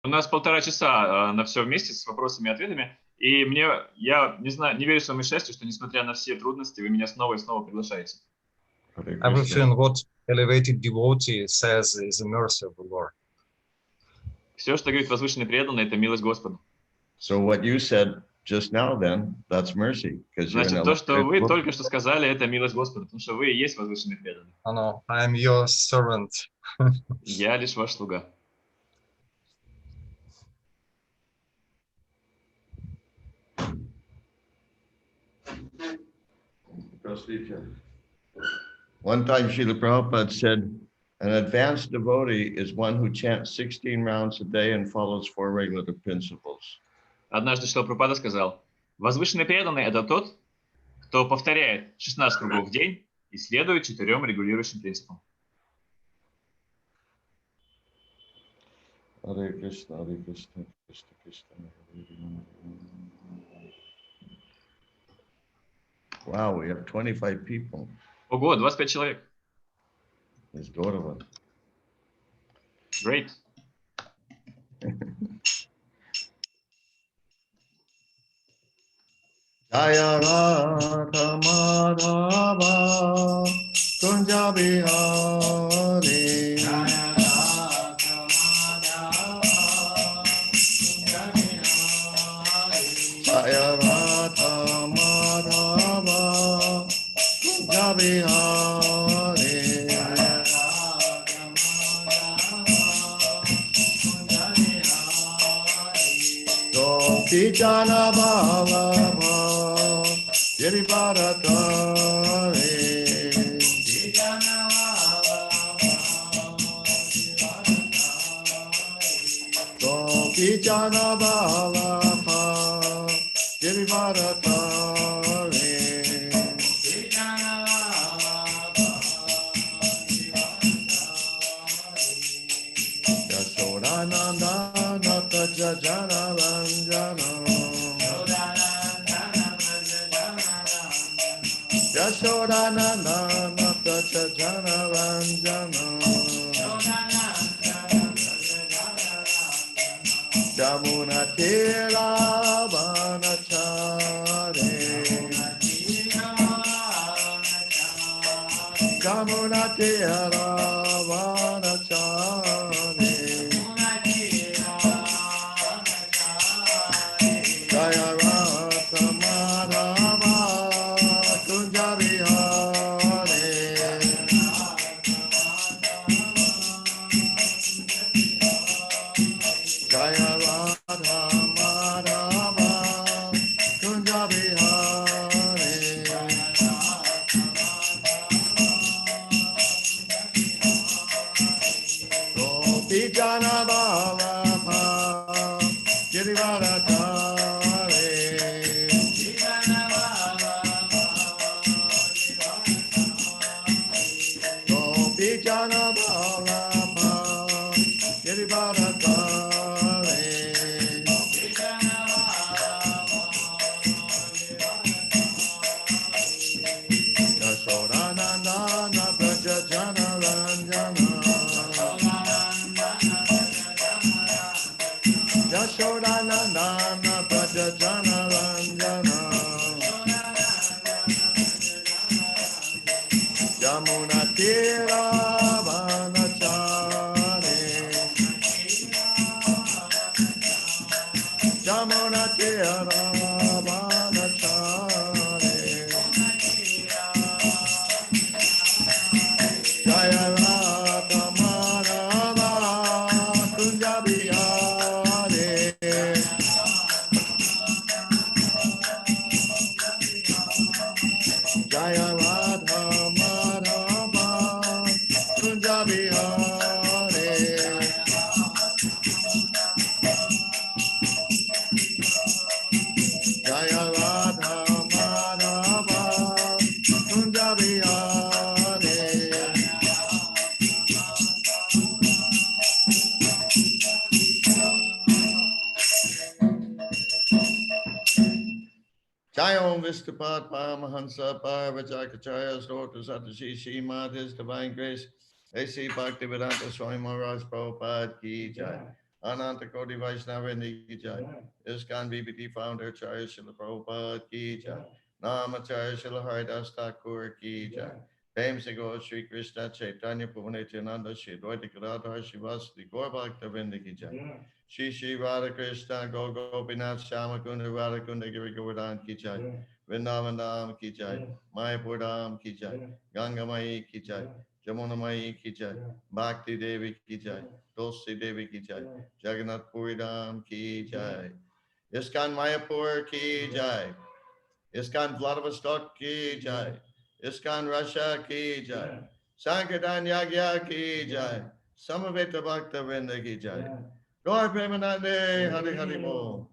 У нас 1,5 часа на все вместе с вопросами и ответами. И я не знаю, не верю своему счастью, что несмотря на все трудности, вы меня снова и снова приглашаете. Everything what elevated devotee says is the mercy of the Lord. Все, что говорит возвышенный преданный, это милость Господа. So what you said just now, then, that's mercy, because you're an Значит, то, что elevated вы devotee. только что сказали, это милость Господа, потому что вы и есть возвышенный преданный. Oh, no, I am your servant. Я лишь ваш слуга. One time Srila Prabhupada said, an advanced devotee is one who chants 16 rounds a day and follows 4 regulative principles. Однажды Шрила Прабхупада сказал, возвышенный преданный – это тот, кто повторяет 16 кругов в день и следует 4 регулирующим принципам. Hare Krishna, Hare Krishna, Krishna Krishna, Hare Hare. Wow, we have 25 people. Ого, 25 человек. Здорово. Great. Jaya Radha Madhava Kunja Bihari. Jaya Radha Madhava Kunja Bihari. Jaya Radha Madhava Kunja Bihari. Jaya Radha Madhava Kunja Bihari. Gopi Jana Bala Yeri Bharatare Gopi Jana Ballabha Yeri Bharatare Yashodananda Nata Jana Ranjana Yashodananda Nata Jana Ranjana Jamuna Tera Vanachare Jamuna Tera Vanachare Jaya Radha Madhava Kunja Bihari. Jaya Radha Madhava Kunja Bihari. Gopi Jana Vallabha Girivardhare. Gopi Jana Vallabha Girivardhare. Yashodananda Nata Jana Ranjana Yashodananda Nata Jana Ranjana Yamuna Tira Vanachare Yamuna Tira Vanachare Jaya Radha Madhava Kunja Bihari. Jaya Radha Madhava Kunja Bihari. Jaya Radha Madhava Kunja Bihari. Jaya Om Vistapad Paramahansa Paravajakacharya Srota Satashi Shrimad His Divine Grace A.C. Bhaktivedanta Swami Maharaj Prabhupada Ki Jai. Ananta Koti Vaishnavindi ki jai. ISKCON BBT founder Acharya Srila Prabhupada ki jai. Namacharya Srila Haridas Thakur ki jai. Fame se go Shri Krishna Chaitanya Puvanitananda Shri Dvaita Gadadhar Shivasati Gaur Bhaktavinda ki jai. Shri Shri Radha Krishna Go Gopinath Shama Kunda Radha Kunda Giri Govardhan ki jai. Vrindavan Dham ki jai. Mayapur Dham ki jai. Ganga Mai ki jai. Jamuna Mai ki jai. Bhakti Devi ki jai. Tulsi Devi ki jai. Jagannath Puri Dham ki jai. ISKCON Mayapur ki jai. ISKCON Vladivostok ki jai. ISKCON Russia ki jai. Sankirtan Yagya ki jai. Samaveta Bhakta Vrinda ki jai. Gaur Premanande Hari Hari Bol.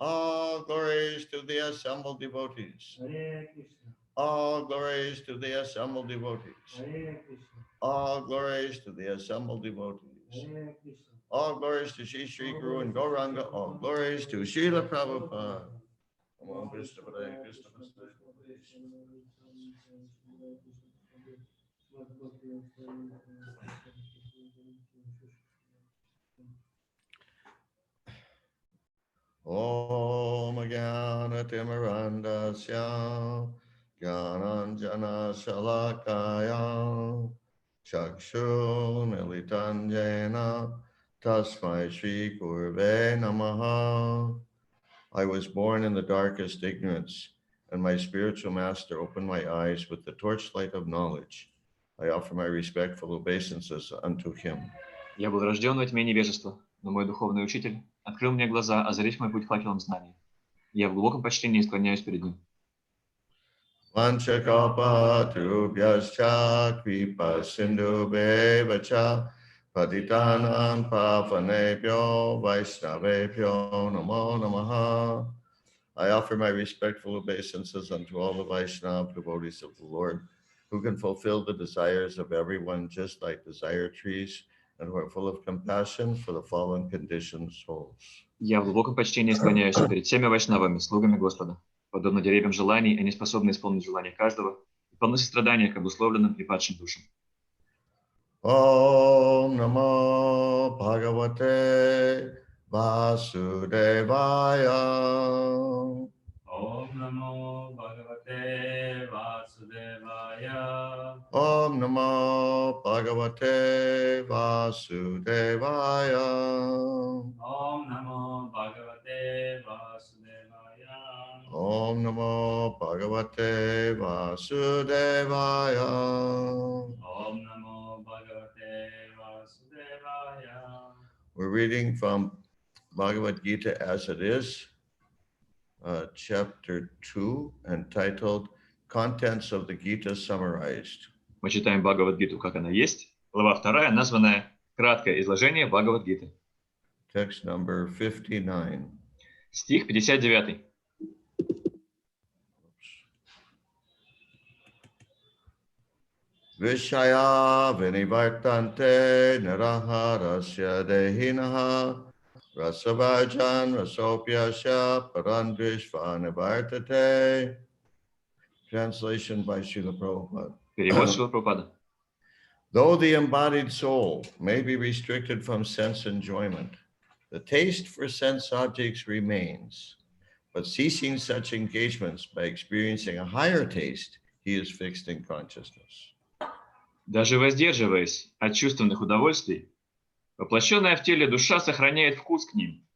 All glories to the assembled devotees. All glories to the assembled devotees. All glories to the assembled devotees. All glories to Shri Shri Guru and Gauranga. All glories to Srila Prabhupada. Om Krishna Padaya Krishna Padaya. Om Jnana Timirandasya Jnananjana Shalakaya Chakshu Militanjena Tasmai Shri Gurve Namaha. I was born in the darkest ignorance, and my spiritual master opened my eyes with the torchlight of knowledge. I offer my respectful obeisances unto him. Я был рожден во тьме невежества, но мой духовный учитель открыл мне глаза, озарив мой путь факелом знаний. Я в глубоком почтении склоняюсь перед ним. Vanchakapatrubhyascha kripa sindhubheva patitanam pavanebhyo vaishnavebhyo namo namaha. I offer my respectful obeisances unto all the Vaishnava devotees of the Lord, who can fulfill the desires of everyone just like desire trees, and who are full of compassion for the fallen conditioned souls. Я в глубоком почтении склоняюсь перед всеми вайшнавами, слугами Господа. Подобно деревьям желаний, они способны исполнить желания каждого и полны сострадания к обусловленным и падшим душам. Om Namo Bhagavate Vasudevaya. Om Namo Bhagavate Vasudevaya. Om Namo Bhagavate Vasudevaya. Om Namo Bhagavate Vasudevaya. Om Namo Bhagavate Vasudevaya. Om Namo Bhagavate Vasudevaya. We're reading from Bhagavad Gita as it is, chapter 2, entitled Contents of the Gita Summarized. Мы читаем Бхагавад-гиту, как она есть. Глава 2, названная «Краткое изложение Бхагавад-гиты». Text number 59. Стих 59. Vishaya vinivartante naraharasya dehinaha rasavajan rasopyasya parandvishva nivartate. Translation by Srila Prabhupada. Перевод Шрилы Прабхупады. Though the embodied soul may be restricted from sense enjoyment, the taste for sense objects remains. But ceasing such engagements by experiencing a higher taste, he is fixed in consciousness. Даже воздерживаясь от чувственных удовольствий, воплощенная в теле душа сохраняет вкус к ним.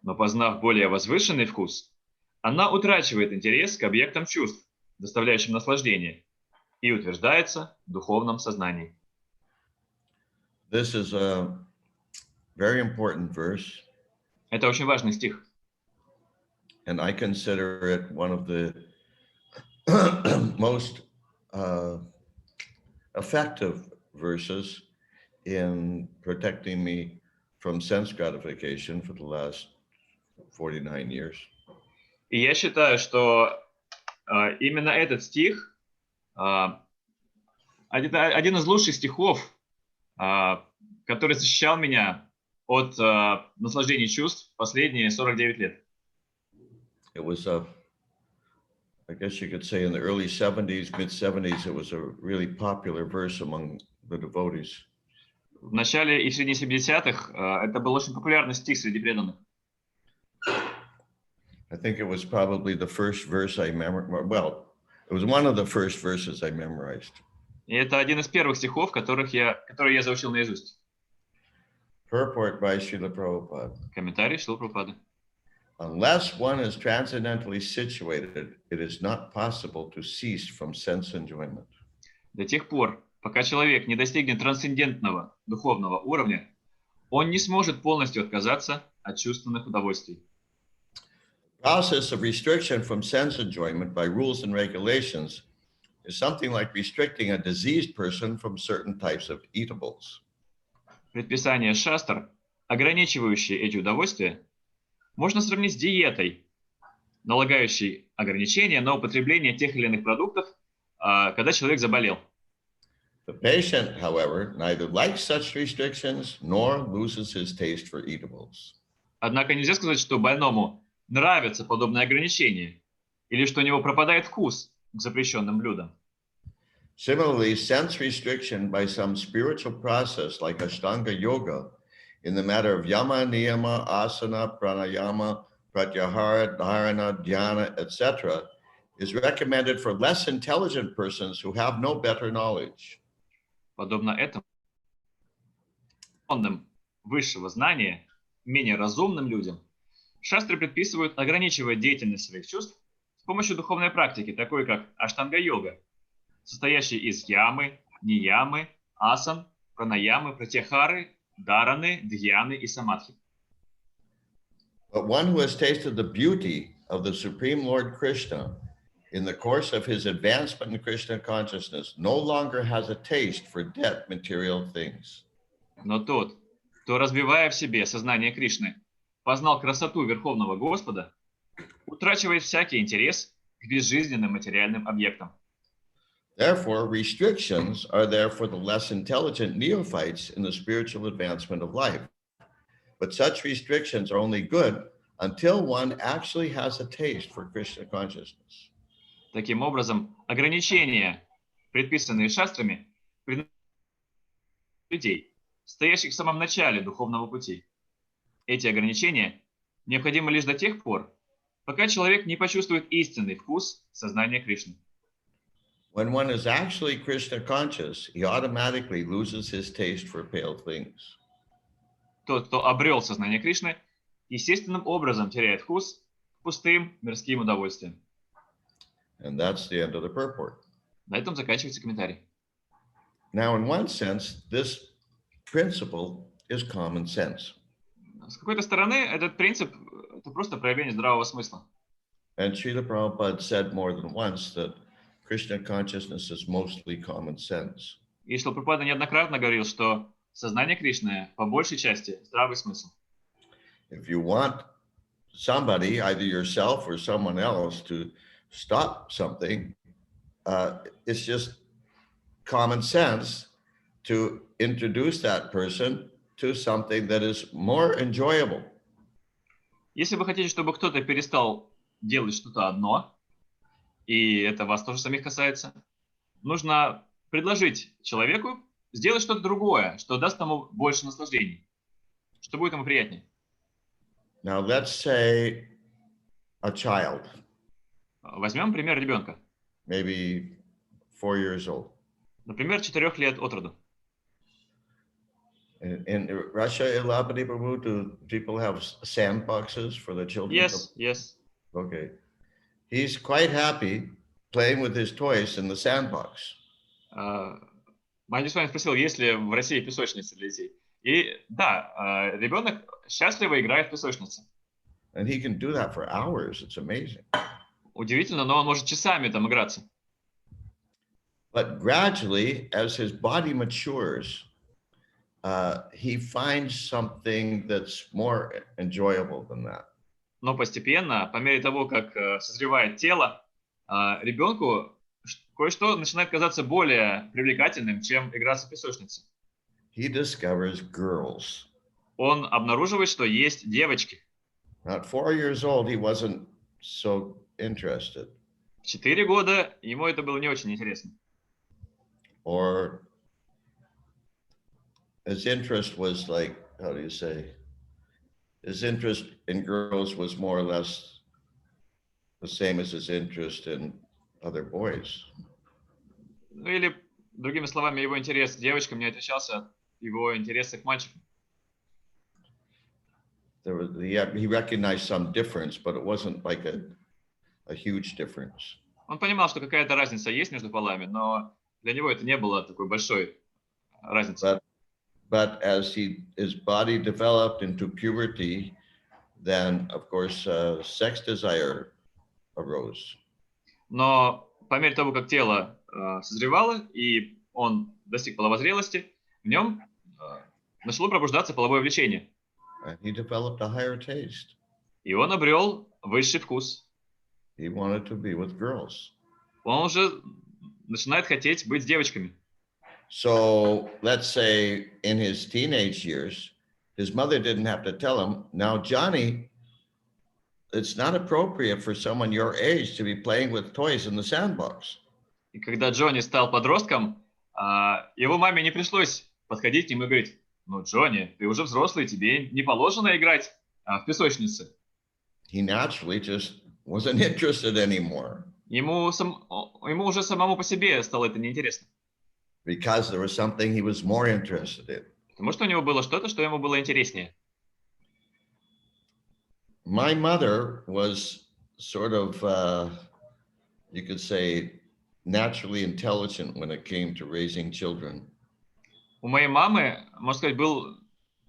Но познав более возвышенный вкус, она утрачивает интерес к объектам чувств, доставляющим наслаждение, и утверждается в духовном сознании. This is a very important verse. Это очень важный стих. And I consider it one of the most effective verses in protecting me from sense gratification for the last 49 years. И я считаю, что именно этот стих один из лучших стихов, который защищал меня от наслаждений чувств последние 49 лет. It was I guess you could say in the early 70s, mid 70s, it was a really popular verse among the devotees. В начале и в середине 70-х это был очень популярный стих среди преданных. I think it was probably the first verse I memorized. Well, it was one of the first verses I memorized. И это один из первых стихов, которые я заучил наизусть. Purport by Srila Prabhupada. Комментарий Шрилы Прабхупады. Unless one is transcendentally situated, it is not possible to cease from sense enjoyment. До тех пор, пока человек не достигнет трансцендентного духовного уровня, он не сможет полностью отказаться от чувственных удовольствий. Process of restriction from sense enjoyment by rules and regulations is something like restricting a diseased person from certain types of eatables. Предписания шастр, ограничивающие эти удовольствия, можно сравнить с диетой, налагающей ограничения на употребление тех или иных продуктов, когда человек заболел. The patient, however, neither likes such restrictions nor loses his taste for eatables. Однако нельзя сказать, что больному нравятся подобные ограничения, или что у него пропадает вкус к запрещенным блюдам. Similarly, sense restriction by some spiritual process like Ashtanga Yoga in the matter of yama, niyama, asana, pranayama, pratyahara, dharana, dhyana, etc., is recommended for less intelligent persons who have no better knowledge. Подобно этому, высшего знания, менее разумным людям, шастры предписывают ограничивать деятельность своих чувств с помощью духовной практики, такой как аштанга-йога, состоящей из ямы, ниямы, асан, пранаямы, пратьяхары, дharаны, дхьяны и самадхи. But one who has tasted the beauty of the Supreme Lord Krishna in the course of his advancement in Krishna consciousness no longer has a taste for dead material things. Но тот, кто, развивая в себе сознание Кришны, познал красоту Верховного Господа, утрачивает всякий интерес к безжизненным материальным объектам. Therefore, restrictions are there for the less intelligent neophytes in the spiritual advancement of life. But such restrictions are only good until one actually has a taste for Krishna consciousness. Таким образом, ограничения, предписанные шастрами, людей, стоящих в самом начале духовного пути. Эти ограничения необходимы лишь до тех пор, пока человек не почувствует истинный вкус сознания Кришны. When one is actually Krishna conscious, he automatically loses his taste for pale things. Тот, кто обрел сознание Кришны, естественным образом теряет вкус к пустым мирским удовольствиям. And that's the end of the purport. На этом заканчивается комментарий. Now, in one sense, this principle is common sense. С какой-то стороны, этот принцип – это просто проявление здравого смысла. And Srila Prabhupada said more than once that Krishna consciousness is mostly common sense. И Шрила Прабхупада неоднократно говорил, что сознание Кришны по большей части здравый смысл. If you want somebody, either yourself or someone else, to stop something, it's just common sense to introduce that person to something that is more enjoyable. Если вы хотите, чтобы кто-то перестал делать что-то одно, и это вас тоже самих касается, нужно предложить человеку сделать что-то другое, что даст ему больше наслаждений, что будет ему приятнее. Now, let's say a child, Возьмем пример ребенка. maybe 4 years old. Например, 4 лет от роду. In Russia, Ilapati Prabhu, do people have sandboxes for the children? Yes. Okay. He's quite happy playing with his toys in the sandbox. Махадьюти Свами спросил, есть ли в России песочницы для детей. И да, ребенок счастливо играет в песочнице. And he can do that for hours. It's amazing. Удивительно, но он может часами там играться. But gradually, as his body matures, he finds something that's more enjoyable than that. Но постепенно, по мере того, как созревает тело, ребенку кое-что начинает казаться более привлекательным, чем играться в песочнице. He discovers girls. Он обнаруживает, что есть девочки. At 4 years old, he wasn't so interested. В 4 года ему это было не очень интересно. Or his interest was like, how do you say? His interest in girls was more or less the same as his interest in other boys. Ну или, другими словами, его интерес к девочкам не отличался от его интереса к мальчикам. He recognized some difference, but it wasn't like a huge difference. Он понимал, что какая-то разница есть между полами, но для него это не было такой большой разницей. But as his body developed into puberty, then of course sex desire arose. Но по мере того, как тело созревало и он достиг половозрелости, в нем начало пробуждаться половое влечение. And he developed a higher taste. И он обрел высший вкус. He wanted to be with girls. Он уже начинает хотеть быть с девочками. So let's say in his teenage years, his mother didn't have to tell him, now Johnny, it's not appropriate for someone your age to be playing with toys in the sandbox. И когда Джонни стал подростком, его маме не пришлось подходить к нему и говорить: ну, Джонни, ты уже взрослый, тебе не положено играть в песочнице. He naturally just wasn't interested anymore. Ему уже самому по себе стало это неинтересно. Because there was something he was more interested in. Потому что у него было что-то, что ему было интереснее. My mother was sort of, you could say, naturally intelligent when it came to raising children. У моей мамы, можно сказать, был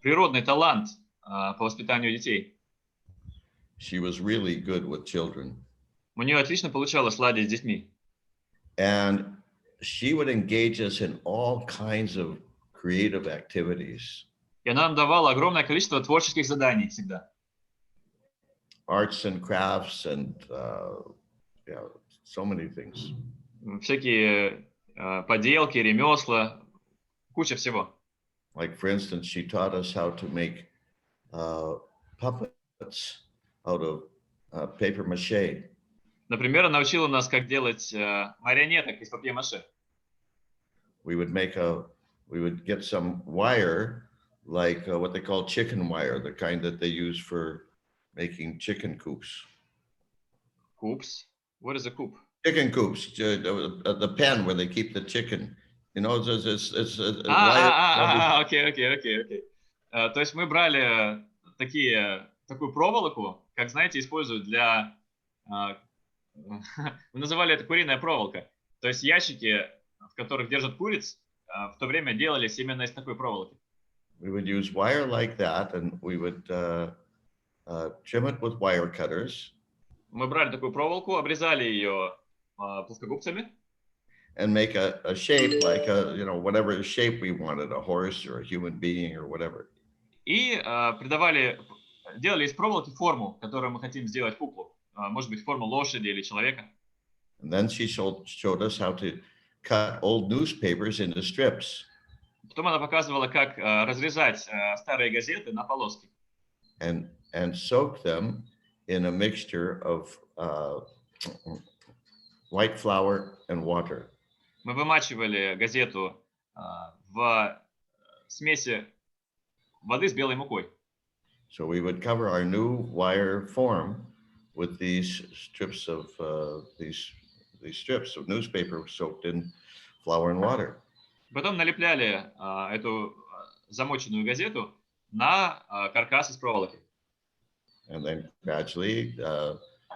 природный талант по воспитанию детей. She was really good with children. У нее отлично получалось ладить с детьми. And she would engage us in all kinds of creative activities. И она нам давала огромное количество творческих заданий всегда. Arts and crafts and so many things. Всякие поделки, ремесла, куча всего. Like, for instance, she taught us how to make puppets out of paper mache. Например, она учила нас, как делать марионеток из папье-маше. We would get some wire, like what they call chicken wire, the kind that they use for making chicken coops. Coops? What is a coop? Chicken coops, the pen where they keep the chicken. You know, it's wire. Окей. То есть мы брали такую проволоку, как, знаете, используют для... Мы называли это куриная проволока. То есть ящики, в которых держат куриц, в то время делались именно из такой проволоки. We would use wire like that, and we would trim it with wire cutters. Мы брали такую проволоку, обрезали ее плоскогубцами. And make a shape like whatever shape we wanted, a horse or a human being or whatever. И делали из проволоки форму, которую мы хотим сделать куклу. Может быть, форму лошади или человека. And then she showed us how to cut old newspapers into strips. Потом она показывала, как разрезать старые газеты на полоски. And soak them in a mixture of white flour and water. Мы вымачивали газету в смеси воды с белой мукой. So we would cover our new wire form with these strips of newspaper soaked in flour and water. Потом налепляли эту замоченную газету на каркас из проволоки. And then gradually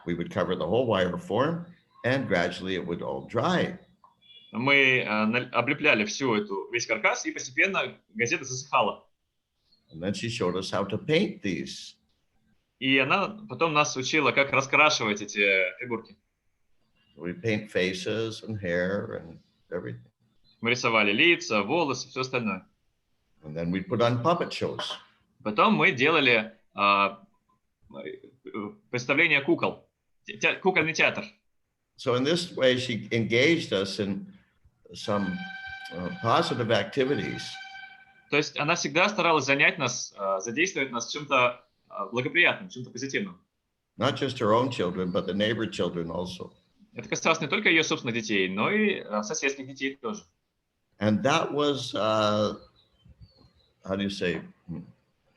we would cover the whole wire form, and gradually it would all dry. Мы облепляли весь каркас, и постепенно газета засыхала. And then she showed us how to paint these. И она потом нас учила, как раскрашивать эти фигурки. We paint faces and hair and everything. Мы рисовали лица, волосы, все остальное. And then we'd put on puppet shows. Потом мы делали представление кукол, кукольный театр. So in this way, she engaged us in some positive activities. То есть она всегда старалась задействовать нас чем-то благоприятным, чем-то позитивным. Not just her own children, but the neighbor children also. Это касалось не только ее собственных детей, но и соседских детей тоже. And that was how do you say,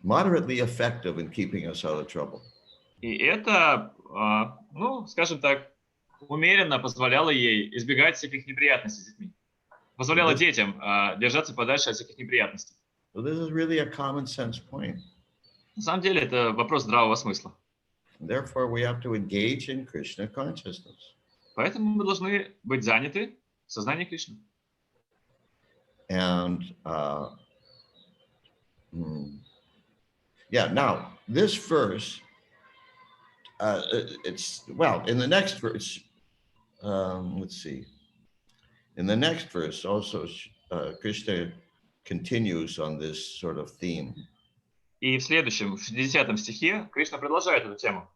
moderately effective in keeping us out of trouble. И это, ну, скажем так, умеренно позволяло ей избегать всяких неприятностей с детьми. Позволяло детям держаться подальше от всяких неприятностей. So this is really a common sense point. На самом деле это вопрос здравого смысла. Therefore, we have to engage in Krishna consciousness. Поэтому мы должны быть заняты в сознании Кришны. And yeah, now this verse, it's, well, in the next verse, let's see. In the next verse, also, Krishna continues on this sort of theme. И в следующем, в 60 стихе, Кришна продолжает эту тему.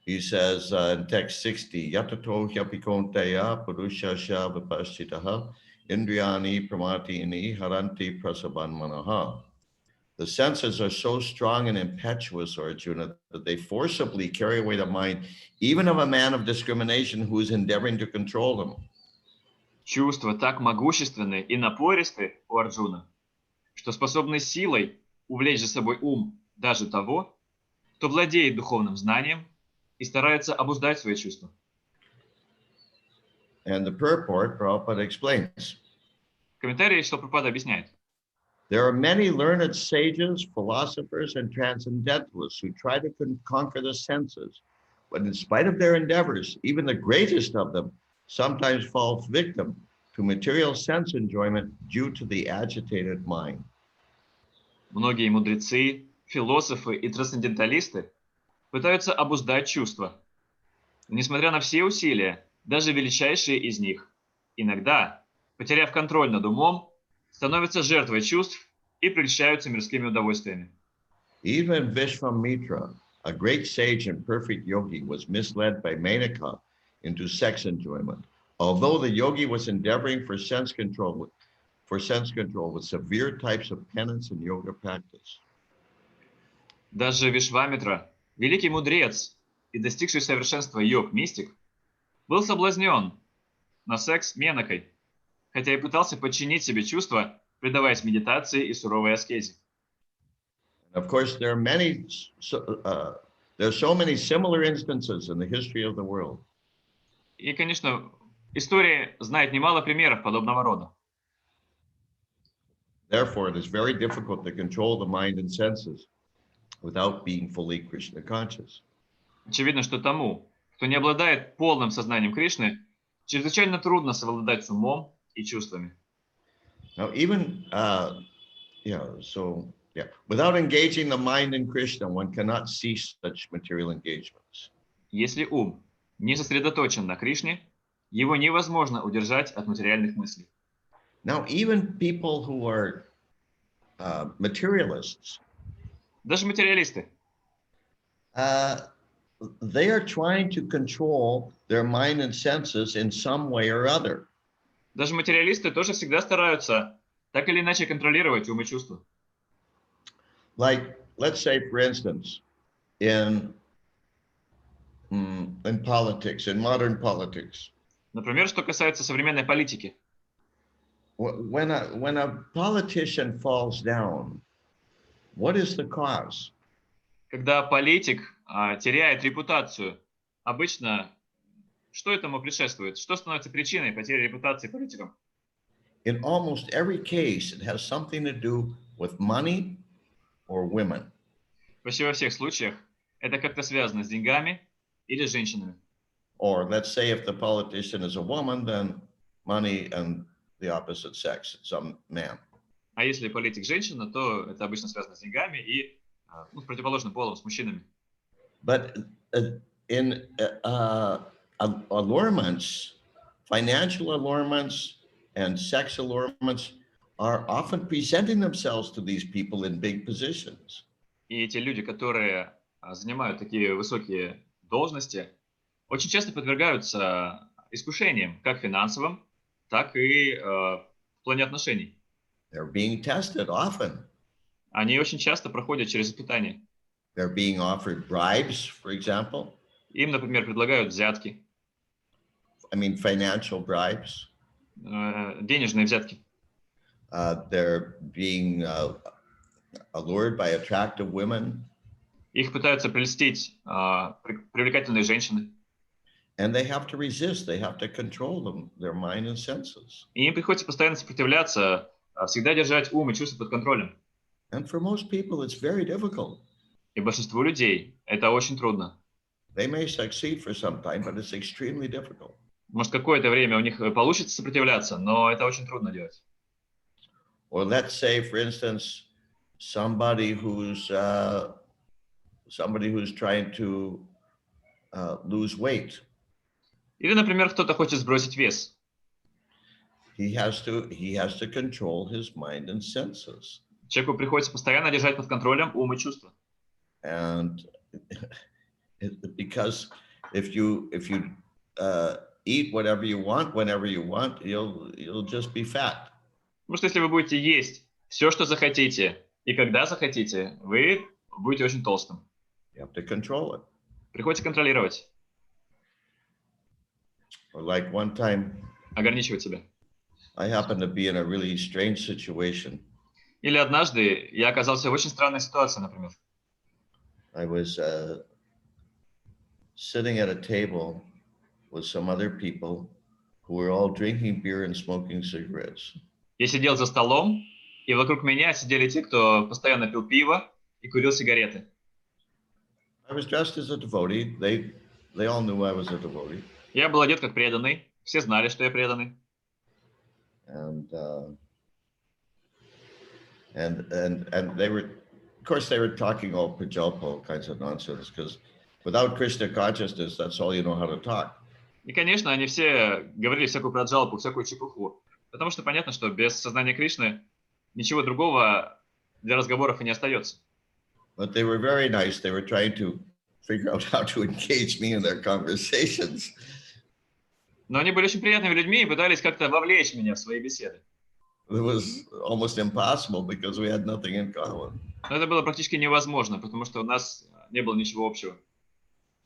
He says in text 60, Yatato hyapikonteya purushasya vipassitaha indriyani pramatini haranti prasaban manaha. The senses are so strong and impetuous, Arjuna, that they forcibly carry away the mind, even of a man of discrimination who is endeavoring to control them. Чувства так могущественны и напористы у Арджуна, что способны силой увлечь за собой ум даже того, кто владеет духовным знанием и старается обуздать свои чувства. And the purport, Prabhupada explains. В комментарии Шрила Прабхупада объясняет. There are many learned sages, philosophers, and transcendentalists who try to conquer the senses, but in spite of their endeavors, even the greatest of them sometimes falls victim to material sense enjoyment due to the agitated mind. Многие мудрецы, философы и трансценденталисты пытаются обуздать чувства. Но несмотря на все усилия, даже величайшие из них, иногда, потеряв контроль над умом, становятся жертвой чувств и прельщаются мирскими удовольствиями. Even Vishwamitra, a great sage and perfect yogi, was misled by Menaka into sex enjoyment, although the yogi was endeavoring for sense control with severe types of penance and yoga practice. Даже Вишвамитра, великий мудрец и достигший совершенства йог-мистик, был соблазнен на секс Менакой, хотя и пытался подчинить себе чувства, предаваясь медитации и суровой аскезе. Of course, there are so many similar instances in the history of the world. И, конечно, история знает немало примеров подобного рода. Therefore, it is very difficult to control the mind and senses without being fully Krishna conscious. Очевидно, что тому, кто не обладает полным сознанием Кришны, чрезвычайно трудно совладать с умом и чувствами. Now, even, without engaging the mind in Krishna, one cannot cease such material engagements. Если ум не сосредоточен на Кришне, его невозможно удержать от материальных мыслей. Now, even people who are materialists, Даже материалисты, they are trying to control their mind and senses in some way or other. даже материалисты тоже всегда стараются так или иначе контролировать ум и чувства. Like, let's say, for instance, in politics, in modern politics. Например, что касается современной политики. When a politician falls down, what is the cause? Когда политик теряет репутацию, обычно что этому предшествует? Что становится причиной потери репутации политикам? In almost every case, it has something to do with money or women. Почти во всех случаях это как-то связано с деньгами или с женщинами. Or let's say if the politician is a woman, then money and the opposite sex, some man. А если политик женщина, то это обычно связано с деньгами и с противоположным полом, с мужчинами. But in allurements, financial allurements and sex allurements are often presenting themselves to these people in big positions. И те люди, которые занимают такие высокие должности, очень часто подвергаются искушениям, как финансовым, так и в плане отношений. They're being tested often. Они очень часто проходят через испытания. They're being offered bribes, for example. Им, например, предлагают взятки. I mean, financial bribes. Денежные взятки. they're being allured by attractive women. Их пытаются прельстить привлекательные женщины. And they have to resist. They have to control them, their mind and senses. И им приходится постоянно сопротивляться, всегда держать ум и чувства под контролем. And for most people, it's very difficult. И большинству людей это очень трудно. They may succeed for some time, but it's extremely difficult. Может, какое-то время у них получится сопротивляться, но это очень трудно делать. Or let's say, for instance, somebody who's trying to lose weight. Или, например, кто-то хочет сбросить вес. He has to control his mind and senses. Человеку приходится постоянно держать под контролем ум и чувства. And because if you eat whatever you want, whenever you want, you'll just be fat. Потому что если вы будете есть все, что захотите, и когда захотите, вы будете очень толстым. You have to control it. Приходится контролировать, Or like one time, ограничивать себя. I happened to be in a really strange situation. Или однажды я оказался в очень странной ситуации, например. I was sitting at a table with some other people who were all drinking beer and smoking cigarettes. Я сидел за столом, и вокруг меня сидели те, кто постоянно пил пиво и курил сигареты. I was dressed as a devotee. They all knew I was a devotee. Я был одет как преданный, все знали, что я преданный. And they were, of course, they were talking all prajalpo kinds of nonsense, because without Krishna consciousness, that's all you know how to talk. И, конечно, они все говорили всякую праджалпу, всякую чепуху, потому что понятно, что без сознания Кришны ничего другого для разговоров и не остается. But they were very nice. They were trying to figure out how to engage me in their conversations. Но они были очень приятными людьми и пытались как-то вовлечь меня в свои беседы. It was almost impossible because we had nothing in common. Но это было практически невозможно, потому что у нас не было ничего общего.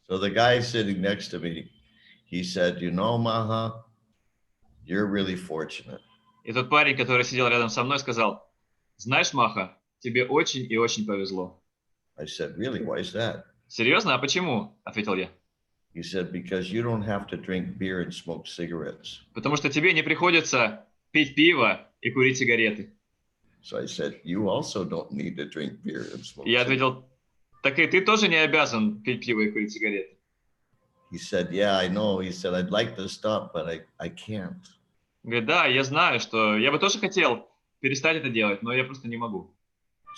So the guy sitting next to me, he said, "You know, Maha, you're really fortunate." И тот парень, который сидел рядом со мной, сказал: «Знаешь, Маха, тебе очень и очень повезло». I said, "Really? Why is that?" «Серьезно? А почему?» – ответил я. He said, "Because you don't have to drink beer and smoke cigarettes." «Потому что тебе не приходится пить пиво и курить сигареты». So I said, "You also don't need to drink beer and smoke И я cigarettes." ответил: «Так и ты тоже не обязан пить пиво и курить сигареты». He said, "Yeah, I know." He said, "I'd like to stop, but I can't." Говорит: «Да, я знаю, что я бы тоже хотел перестать это делать, но я просто не могу».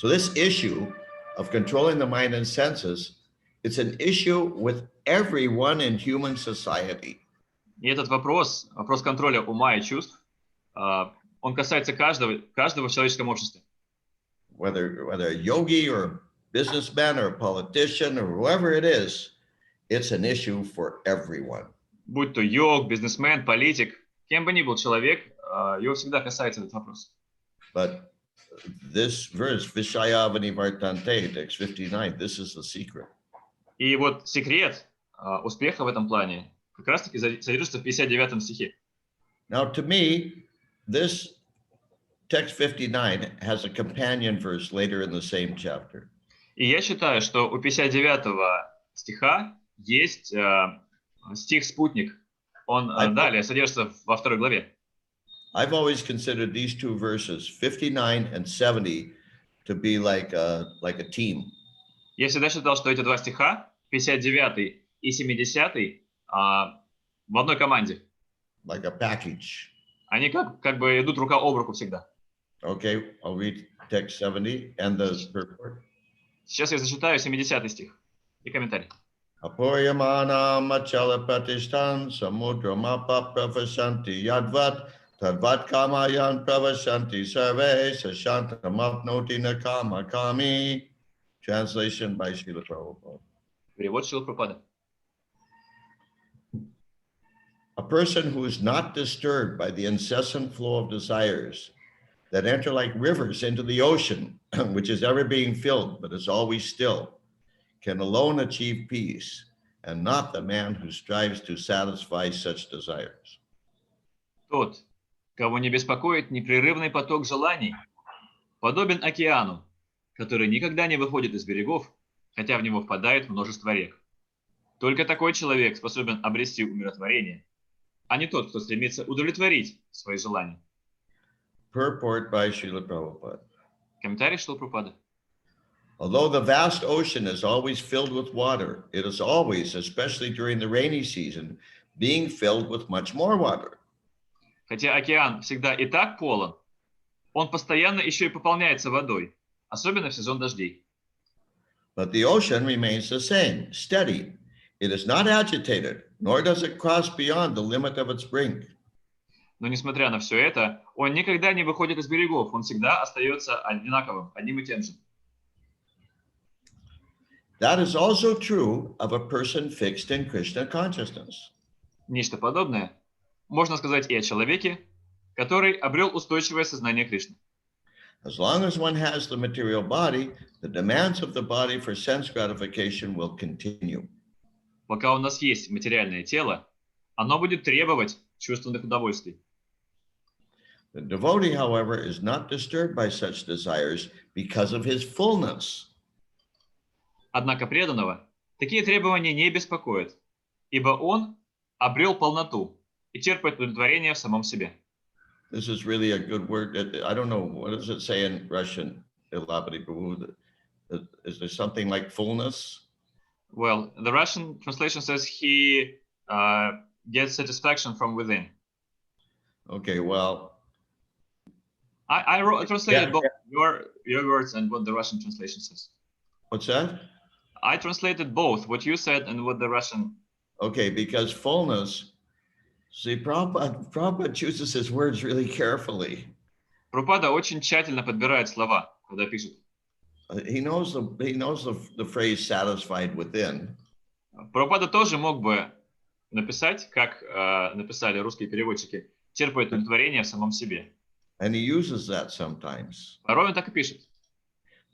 So this issue of controlling the mind and senses, it's an issue with everyone in human society. И этот вопрос контроля ума и чувств, он касается каждого в человеческом обществе. Whether a yogi or businessman or politician or whoever it is, it's an issue for everyone. Будь то йог, бизнесмен, политик, кем бы ни был человек, его всегда касается этот вопрос. But this verse, Vishaya Vanivartante, text 59, this is the secret. И вот секрет успеха в этом плане как раз-таки содержится в 59 стихе. Now, to me, this text 59 has a companion verse later in the same chapter. И я считаю, что у 59 стиха есть стих-спутник. Он далее содержится во 2 главе. I've always considered these two verses, 59 and 70, to be like a team. Я всегда считал, что эти два стиха, 59 и 70, в одной команде. Like a package. Они как бы идут рука об руку всегда. Okay, I'll read text 70 and the purport. Сейчас я зачитаю 70 стих и комментарий. Apoyamana machala pratistan samudramapa pravashanti yadvat tadvat kamayan pravashanti sarve sashantamapnoti nakama kami. Translation by Srila Prabhupada. Перевод Шрилы Прабхупады. A person who is not disturbed by the incessant flow of desires that enter like rivers into the ocean, which is ever being filled, but is always still, can alone achieve peace, and not the man who strives to satisfy such desires. Тот, кого не беспокоит непрерывный поток желаний, подобен океану, который никогда не выходит из берегов, хотя в него впадает множество рек. Только такой человек способен обрести умиротворение, а не тот, кто стремится удовлетворить свои желания. Purport by Srila Prabhupada. Комментарий Шрилы Прабхупады. Although the vast ocean is always filled with water, it is always, especially during the rainy season, being filled with much more water. Хотя океан всегда и так полон, он постоянно еще и пополняется водой, особенно в сезон дождей. But the ocean remains the same, steady. It is not agitated, nor does it cross beyond the limit of its brink. Но несмотря на все это, он никогда не выходит из берегов, он всегда остается одинаковым, одним и тем же. That is also true of a person fixed in Krishna consciousness. Нечто подобное можно сказать и о человеке, который обрел устойчивое сознание Кришны. As long as one has the material body, the demands of the body for sense gratification will continue. Пока у нас есть материальное тело, оно будет требовать чувственных удовольствий. The devotee, however, is not disturbed by such desires because of his fullness. Однако преданного такие требования не беспокоят, ибо он обрел полноту и черпает удовлетворение в самом себе. This is really a good word. I don't know, what does it say in Russian? Is there something like fullness? Well, the Russian translation says he gets satisfaction from within. Okay, well. I translated both your words and what the Russian translation says. What's that? I translated both what you said and what the Russian. Okay, because fullness, see, Prabhupada chooses his words really carefully. Прабхупада очень тщательно подбирает слова, когда пишет. He knows the phrase "satisfied within." Прабхупада тоже мог бы написать, как написали русские переводчики, черпает удовлетворение в самом себе. And he uses that sometimes. Порой он так и пишет.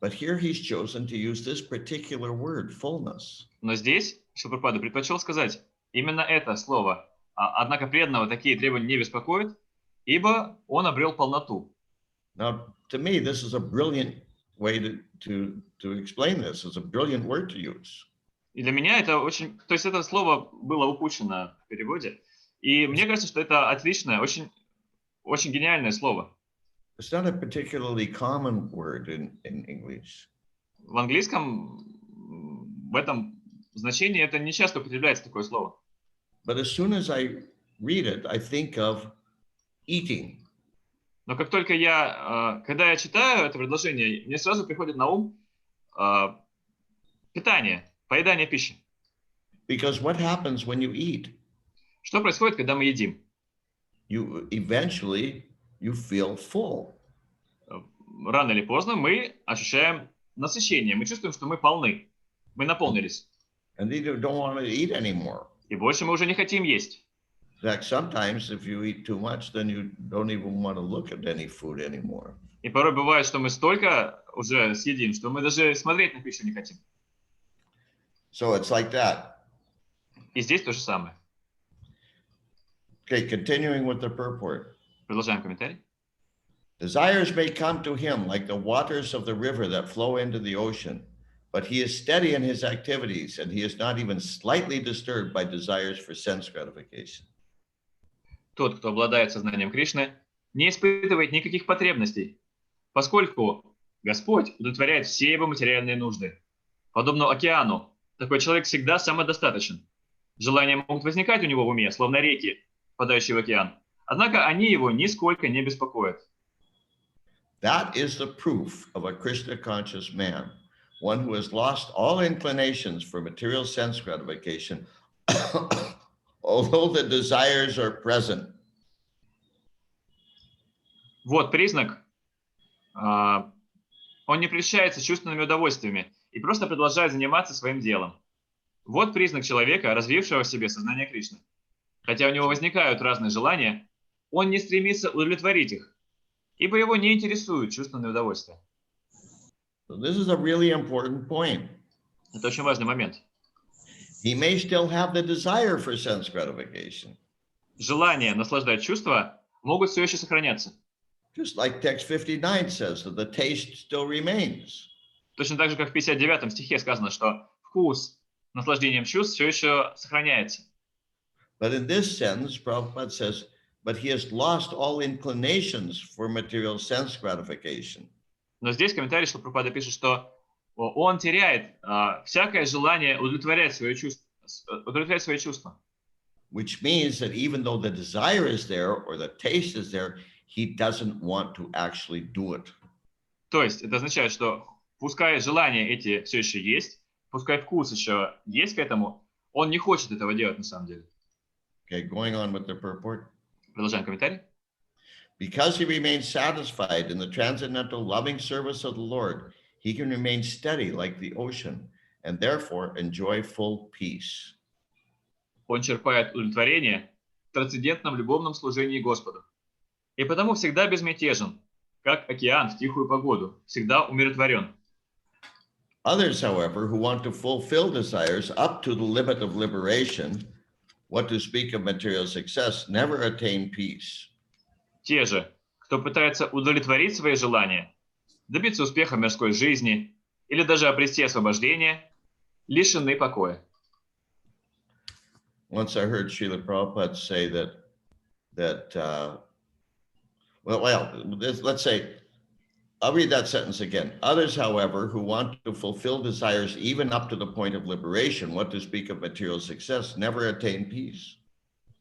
But here he's chosen to use this particular word, fullness. Но здесь Шрила Прабхупада предпочел сказать именно это слово. Однако преданного такие требования не беспокоят, ибо он обрел полноту. Now, to me, this is a brilliant way to explain this. It's a brilliant word to use. И для меня это очень... То есть это слово было упущено в переводе. И мне кажется, что это отличное, очень, очень гениальное слово. It's not a particularly common word in English. В английском в этом значении это не часто употребляется такое слово. But as soon as I read it, I think of eating. Но как только когда я читаю это предложение, мне сразу приходит на ум питание, поедание пищи. Because what happens when you eat? Что происходит, когда мы едим? Eventually you feel full. Рано или поздно мы ощущаем насыщение, мы чувствуем, что мы полны, мы наполнились. And you don't want to eat anymore. И больше мы уже не хотим есть. In fact, sometimes if you eat too much, then you don't even want to look at any food anymore. И порой бывает, что мы столько уже съедим, что мы даже смотреть на пищу не хотим. So it's like that. И здесь то же самое. Okay, continuing with the purport. Продолжаем комментарий. Desires may come to him like the waters of the river that flow into the ocean, but he is steady in his activities and he is not even slightly disturbed by desires for sense gratification. Тот, кто обладает сознанием Кришны, не испытывает никаких потребностей, поскольку Господь удовлетворяет все его материальные нужды. Подобно океану, такой человек всегда самодостаточен. Желания могут возникать у него в уме, словно реки, впадающие в океан. Однако они его нисколько не беспокоят. That is the proof of a Krishna-conscious man, one who has lost all inclinations for material sense gratification, although the desires are present. Вот признак. Он не прельщается чувственными удовольствиями и просто продолжает заниматься своим делом. Вот признак человека, развившего в себе сознание Кришны. Хотя у него возникают разные желания, он не стремится удовлетворить их, ибо его не интересуют чувственные удовольствия. So this is a really important point. Это очень важный момент. He may still have the desire for sense gratification. Желание наслаждать чувства могут все еще сохраняться. Just like text 59 says, that the taste still remains. Точно так же, как в 59 стихе сказано, что вкус наслаждением чувств все еще сохраняется. But in this sentence, Prabhupada says, but he has lost all inclinations for material sense gratification. Но здесь комментарий Шрилы Прабхупады пишет, что он теряет всякое желание удовлетворять свои чувства. Which means that even though the desire is there or the taste is there, he doesn't want to actually do it. То есть это означает, что пускай желания эти все еще есть, пускай вкус еще есть к этому, он не хочет этого делать на самом деле. Okay, going on with the purport. Продолжаем комментарий. Because he remains satisfied in the transcendental loving service of the Lord, he can remain steady like the ocean and therefore enjoy full peace. Он черпает удовлетворение в трансцендентном любовном служении Господу. И потому всегда безмятежен, как океан в тихую погоду, всегда умиротворен. Others, however, who want to fulfill desires up to the limit of liberation, what to speak of material success, never attain peace. Те же, кто пытается удовлетворить свои желания, добиться успеха в мирской жизни или даже обрести освобождение, лишены покоя. Once I heard Srila Prabhupada say let's say, I'll read that sentence again. Others, however, who want to fulfill desires even up to the point of liberation, what to speak of material success, never attain peace.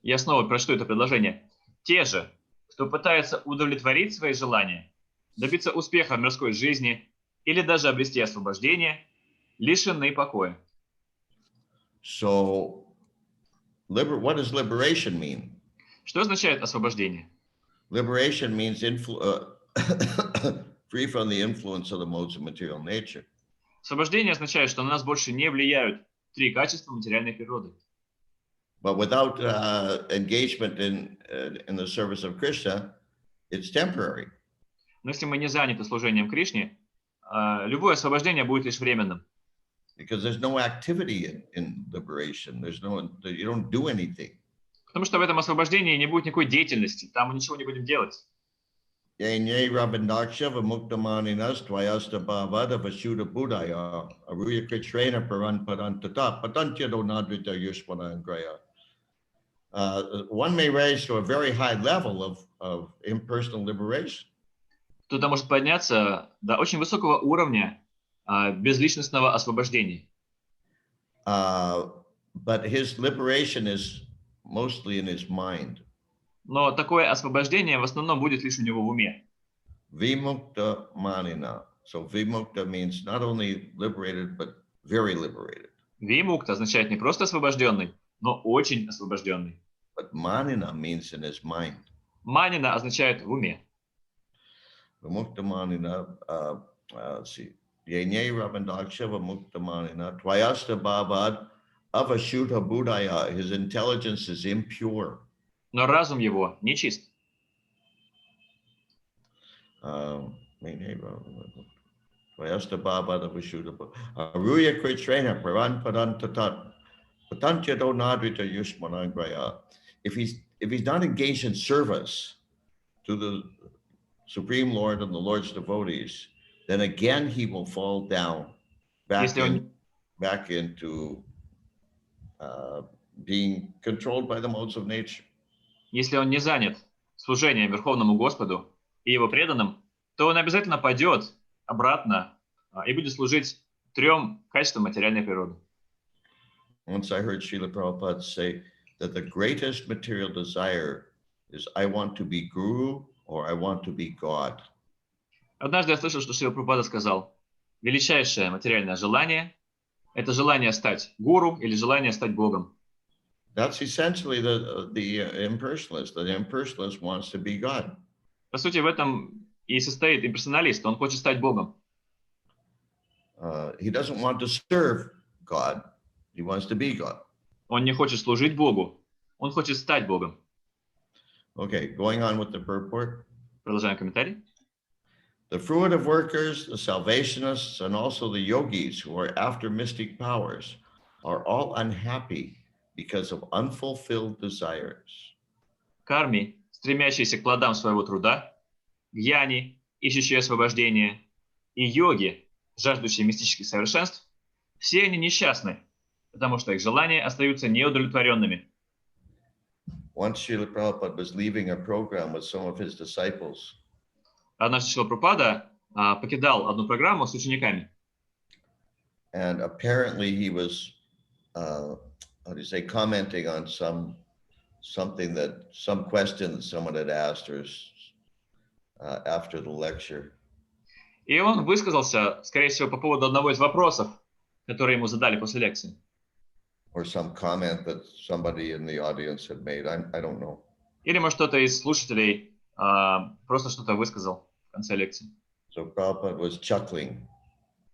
Я снова прочту это предложение. Те же, кто пытается удовлетворить свои желания, добиться успеха в мирской жизни или даже обрести освобождение, лишены покоя. So, what does liberation mean? Что означает освобождение? Liberation means free from the influence of the modes of material nature. Освобождение означает, что на нас больше не влияют три качества материальной природы. But without engagement in the service of Krishna, it's temporary. Но если мы не заняты служением Кришне, любое освобождение будет лишь временным. Because there's no activity in liberation. You don't do anything. Потому что в этом освобождении не будет никакой деятельности, там мы ничего не будем делать. One may raise to a very high level of impersonal liberation. Кто-то может подняться до очень высокого уровня безличностного освобождения. But his liberation is mostly in his mind. Но такое освобождение в основном будет лишь у него в уме. Vimukta manina. So vimukta means not only liberated, but very liberated. Вимукта означает не просто освобожденный, но очень освобожденный. But manina means in his mind. Манина означает в уме. Vimukta manina, let's see. Yenye Rabandaksha Vimukta manina. Tvayasta babad avashuta budaya. His intelligence is impure. Но разум его нечист. Tvayasta babad avashuta budaya. Aruya kritrena paran padan tatat. Patantya do nadrita yushmanangraya. If he's not engaged in service to the Supreme Lord and the Lord's devotees, then again he will fall down back into being controlled by the modes of nature. Если он не занят служением Верховному Господу и его преданным, то он обязательно пойдет обратно и будет служить трем качествам материальной природы. Once I heard Srila Prabhupada say that the greatest material desire is I want to be Guru or I want to be God. Однажды я слышал, что Шрила Прабхупада сказал, величайшее материальное желание – это желание стать гуру или желание стать Богом. That's essentially the impersonalist. The impersonalist wants to be God. По сути, в этом и состоит имперсоналист, он хочет стать Богом. He doesn't want to serve God. He wants to be God. Он не хочет служить Богу, он хочет стать Богом. Okay, going on with the purport. Продолжаем комментарий. The fruitive workers, the salvationists, and also the yogis who are after mystic powers are all unhappy because of unfulfilled desires. Карми, стремящиеся к плодам своего труда, гьяни, ищущие освобождения, и йоги, жаждущие мистических совершенств, все они несчастны, потому что их желания остаются неудовлетворенными. Once Srila Prabhupada was leaving a program with some of his disciples, Однажды Шрила Прабхупада покидал одну программу с учениками, and apparently he was, commenting on some question that someone had asked her after the lecture. и он высказался, скорее всего, по поводу одного из вопросов, которые ему задали после лекции. Or some comment that somebody in the audience had made. I don't know. Или, может, кто-то из слушателей просто что-то высказал в конце лекции. So Prabhupada was chuckling.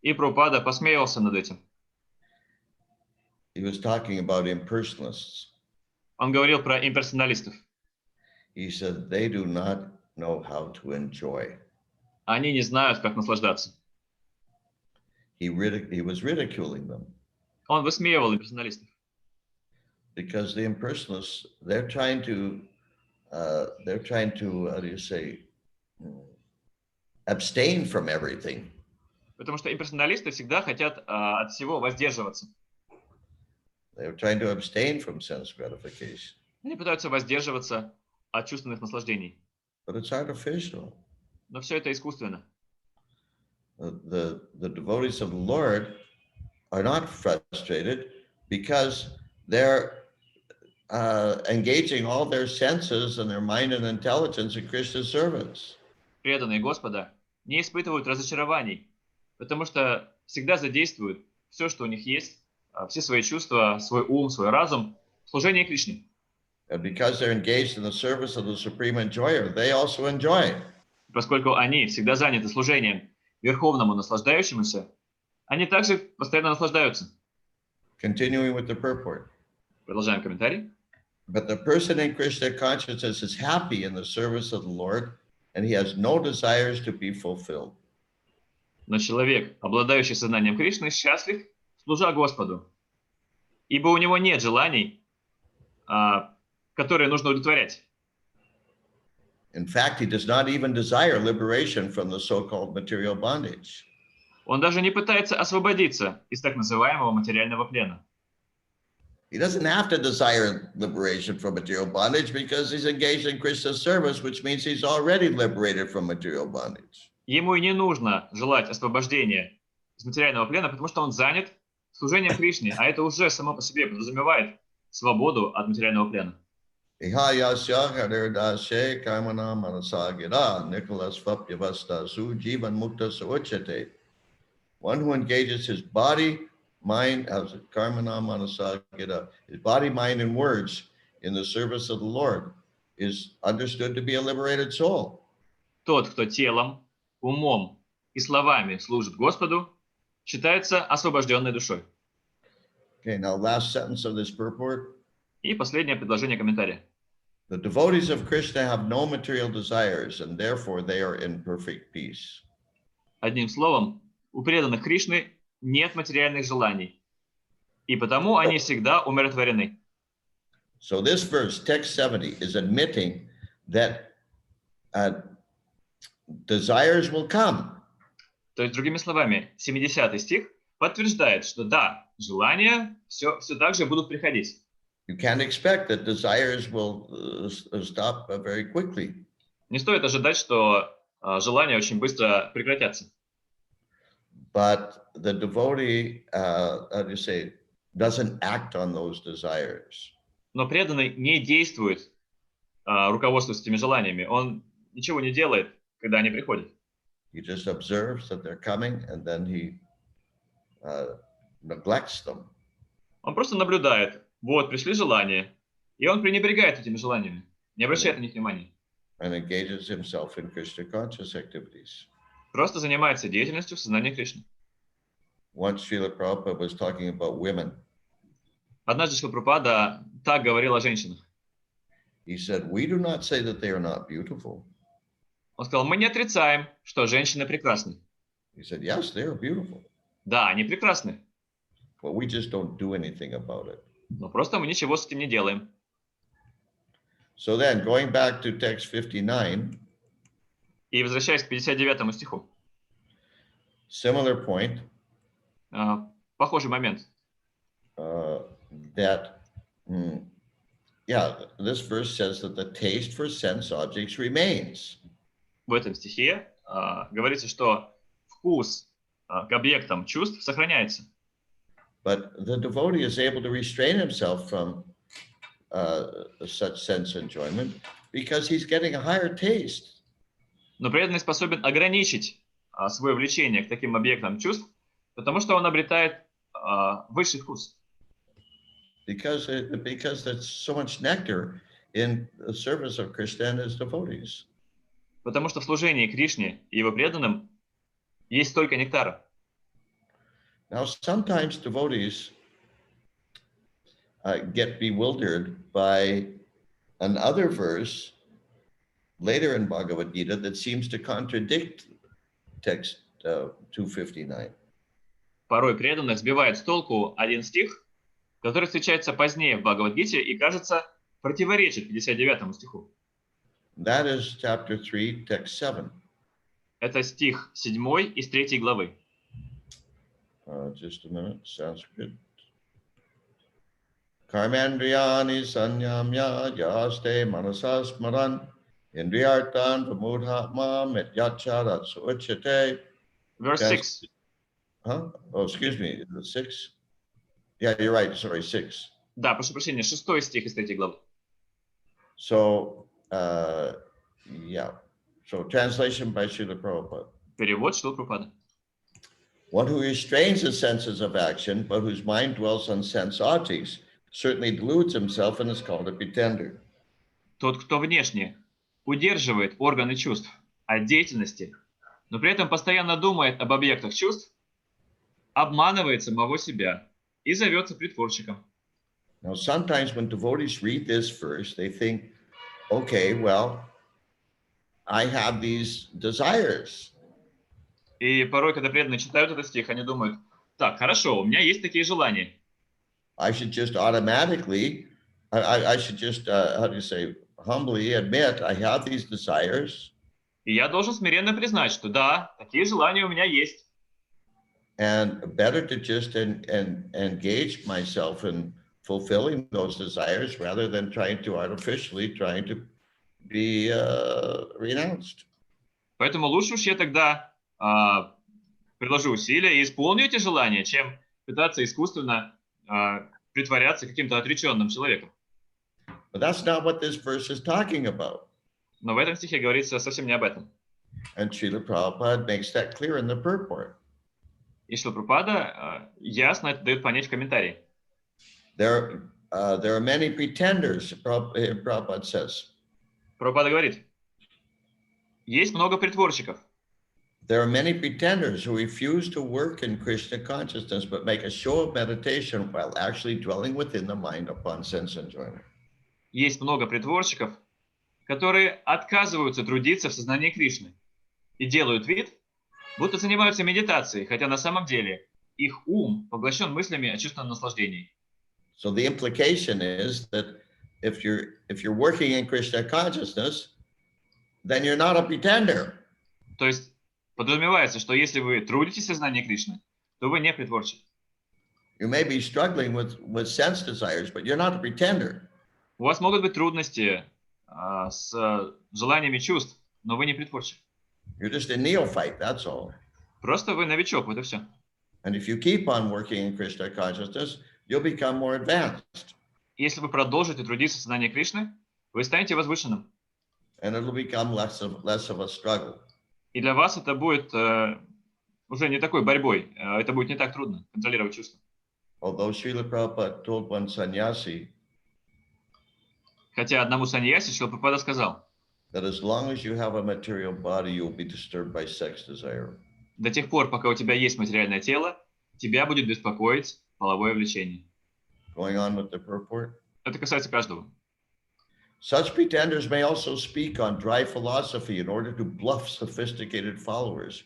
И Прабхупада посмеялся над этим. He was talking about impersonalists. Он говорил про имперсоналистов. He said they do not know how to enjoy. Они не знают, как наслаждаться. He was ridiculing them. Он высмеивал имперсоналистов. Because the impersonalists, they're trying to abstain from everything. Потому что имперсоналисты всегда хотят от всего воздерживаться. They're trying to abstain from sense gratification. Они пытаются воздерживаться от чувственных наслаждений. But it's artificial. Но все это искусственно. The devotees of the Lord are not frustrated because they're engaging all their senses and their mind and intelligence in Krishna's service. Преданные Господа не испытывают разочарований, потому что всегда задействуют все, что у них есть, все свои чувства, свой ум, свой разум в служении Кришне. And because they're engaged in the service of the Supreme Enjoyer, they also enjoy. Поскольку они всегда заняты служением Верховному Наслаждающемуся, они также постоянно наслаждаются. Continuing with the purport. Продолжаем комментарий. But the person in Krishna consciousness is happy in the service of the Lord, and he has no desires to be fulfilled. Но человек, обладающий сознанием Кришны, счастлив, служа Господу, ибо у него нет желаний, которые нужно удовлетворять. In fact, he does not even desire liberation from the so-called material bondage. Он даже не пытается освободиться из так называемого материального плена. He doesn't have to desire liberation from material bondage because he's engaged in Krishna's service, which means he's already liberated from material bondage. Ему и не нужно желать освобождения из материального плена, потому что он занят служением Кришне, а это уже само по себе подразумевает свободу от материального плена. One who engages his body, mind, his body, mind, and words in the service of the Lord is understood to be a liberated soul. Тот, кто телом, умом и словами служит Господу, считается освобожденной душой. Okay, now last sentence of this purport. И последнее предложение комментария. The devotees of Krishna have no material desires, and therefore they are in perfect peace. Одним словом, у преданных Кришны нет материальных желаний, и потому они всегда умиротворены. So this verse, text 70, is admitting that desires will come. То есть, другими словами, 70 стих подтверждает, что да, желания все так же будут приходить. You can't expect that desires will stop very quickly. Не стоит ожидать, что желания очень быстро прекратятся. But the devotee, doesn't act on those desires. Но преданный не действует, руководствуясь этими желаниями. Он ничего не делает, когда они приходят. He just observes that they're coming, and then he neglects them. Он просто наблюдает. Вот, пришли желания. И он пренебрегает этими желаниями, не обращает на них внимания. And engages himself in Krishna conscious activities. Просто занимается деятельностью в сознании Кришны. Once Srila Prabhupada was talking about women. Однажды Шрила Прабхупада так говорил о женщинах. He said, we do not say that they are not beautiful. Он сказал, мы не отрицаем, что женщины прекрасны. He said, yes, they are beautiful. Да, они прекрасны. But we just don't do anything about it. Но просто мы ничего с этим не делаем. So then, going back to text 59, И возвращаясь к 59 стиху, similar point, похожий момент. that, this verse says that the taste for sense objects remains. В этом стихе говорится, что вкус к объектам чувств сохраняется. But the devotee is able to restrain himself from such sense enjoyment because he's getting a higher taste. Но преданный способен ограничить свое влечение к таким объектам чувств, потому что он обретает высший вкус. Because there's so much nectar in the service of Krishna and his devotees. Потому что в служении Кришне и его преданным есть столько нектара. Now, sometimes devotees get bewildered by another verse later in Bhagavad Gita that seems to contradict text 259. Порой преданных сбивает с толку один стих, который встречается позднее в Бхагавад-гите и, кажется, противоречит 59 стиху. That is chapter 3, text 7. Это стих 7 из 3 главы. Just a minute, Sanskrit. Karmendriyani sanyamya yaste manasas maran indriyartan pramudhatma metyachara suchate. Verse 6. Huh? Oh, excuse me, 6? Yeah, you're right, sorry, 6. Да, прошу прощения, 6 стих из 3 главы. So, so translation by Srila Prabhupada. Перевод Шрилы Прабхупады. One who restrains the senses of action, but whose mind dwells on sense objects, certainly deludes himself and is called a pretender. Тот, кто внешне удерживает органы чувств от деятельности, но при этом постоянно думает об объектах чувств, обманывает самого себя и зовется притворщиком. Now, sometimes when devotees read this verse, they think, okay, well, I have these desires. И порой, когда преданные читают этот стих, они думают, так, хорошо, у меня есть такие желания. I should just automatically, I should just, humbly admit I have these desires. И я должен смиренно признать, что да, такие желания у меня есть. And better to just engage myself in fulfilling those desires rather than trying to be renounced. Поэтому лучше уж я тогда приложу усилия и исполню эти желания, чем пытаться искусственно притворяться каким-то отреченным человеком. But that's not what this verse is talking about. Но в этом стихе говорится совсем не об этом. And Srila Prabhupada makes that clear in the purport. И Шрила Прабхупада ясно это дает понять в комментарии. There are many pretenders, Prabhupada says. Прабхупада говорит, есть много притворщиков. There are many pretenders who refuse to work in Krishna consciousness but make a show of meditation while actually dwelling within the mind upon sense enjoyment. Есть много притворщиков, которые отказываются трудиться в сознании Кришны и делают вид, будто занимаются медитацией, хотя на самом деле их ум поглощен мыслями о чувственном наслаждении. So the implication is that if you're working in Krishna consciousness, then you're not a pretender. То есть подразумевается, что если вы трудитесь в сознании Кришны, то вы не притворщик. You may be struggling with sense desires, but you're not a pretender. У вас могут быть трудности с желаниями чувств, но вы не притворщик. You're just a neophyte, that's all. Просто вы новичок, вот и все. And if you keep on working in Krishna consciousness, you'll become more advanced. Если вы продолжите трудиться в сознании Кришны, вы станете возвышенным. And it'll become less of a struggle. И для вас это будет уже не такой борьбой, это будет не так трудно контролировать чувства. Although Srila Prabhupada told one sannyasi Хотя одному саньяси Шрила Прабхупада сказал, that as long as you have a material body, you'll be disturbed by sex desire. до тех пор, пока у тебя есть материальное тело, тебя будет беспокоить половое влечение. Going on with the purport. Это касается каждого. Such pretenders may also speak on dry philosophy in order to bluff sophisticated followers.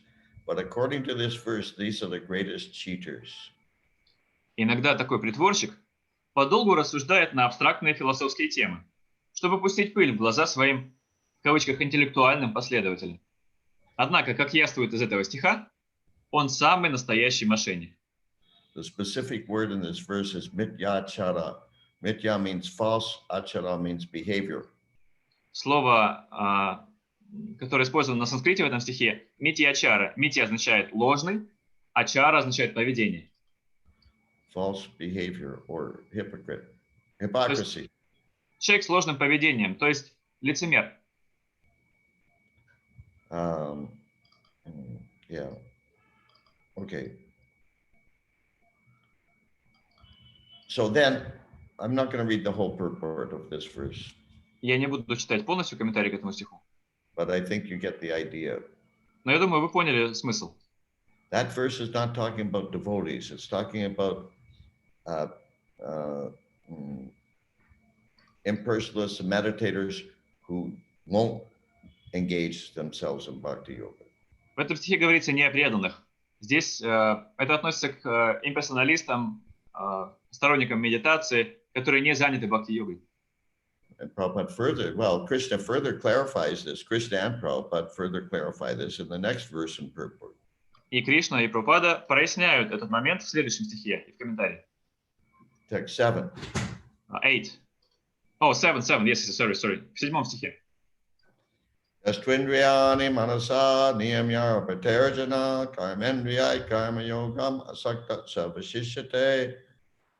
But according to this verse, these are the greatest cheaters. Иногда такой притворщик подолгу рассуждает на абстрактные философские темы, чтобы пустить пыль в глаза своим, в кавычках, интеллектуальным последователям. Однако, как яствует из этого стиха, он самый настоящий мошенник. The specific word in this verse is mityachara. Mitya means false, achara means behavior. Слово, которое использовано на санскрите в этом стихе, митьячара. Митья означает ложный, ачара означает поведение. False behavior or hypocrite. То Hypocrisy. есть человек с ложным поведением, то есть лицемер. Yeah. Okay. So then, I'm not going to read the whole purport of this verse, Я не буду читать полностью комментарий к этому стиху, but I think you get the idea. но я думаю, вы поняли смысл. That verse is not talking about devotees. It's talking about impersonalists and meditators who won't engage themselves in bhakti yoga. В этом стихе говорится не о преданных. Здесь это относится к имперсоналистам, сторонникам медитации, которые не заняты бхакти-йогой. And Prabhupada further, well, Krishna further clarifies this. Krishna and Prabhupada further clarify this in the next verse in purport. И Кришна, и Прабхупада проясняют этот момент в следующем стихе и в комментарии. Text 7. 8. Oh, 7, yes, sorry. В 7 стихе. Astvindriyani manasa niyamya paterjana karmendriyai karma yogam asakta savashishyate.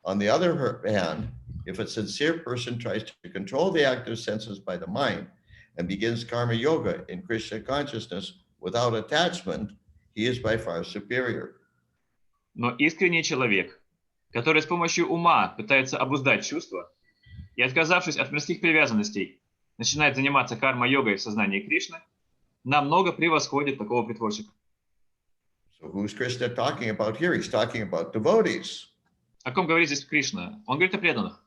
On the other hand, if a sincere person tries to control the active senses by the mind and begins karma yoga in Krishna consciousness without attachment, he is by far superior. Но искренний человек, который с помощью ума пытается обуздать чувства и, отказавшись от мирских привязанностей, начинает заниматься карма-йогой в сознании Кришны, намного превосходит такого притворщика. So who's Krishna talking about here? He's talking about devotees. О ком говорит здесь Кришна? Он говорит о преданных.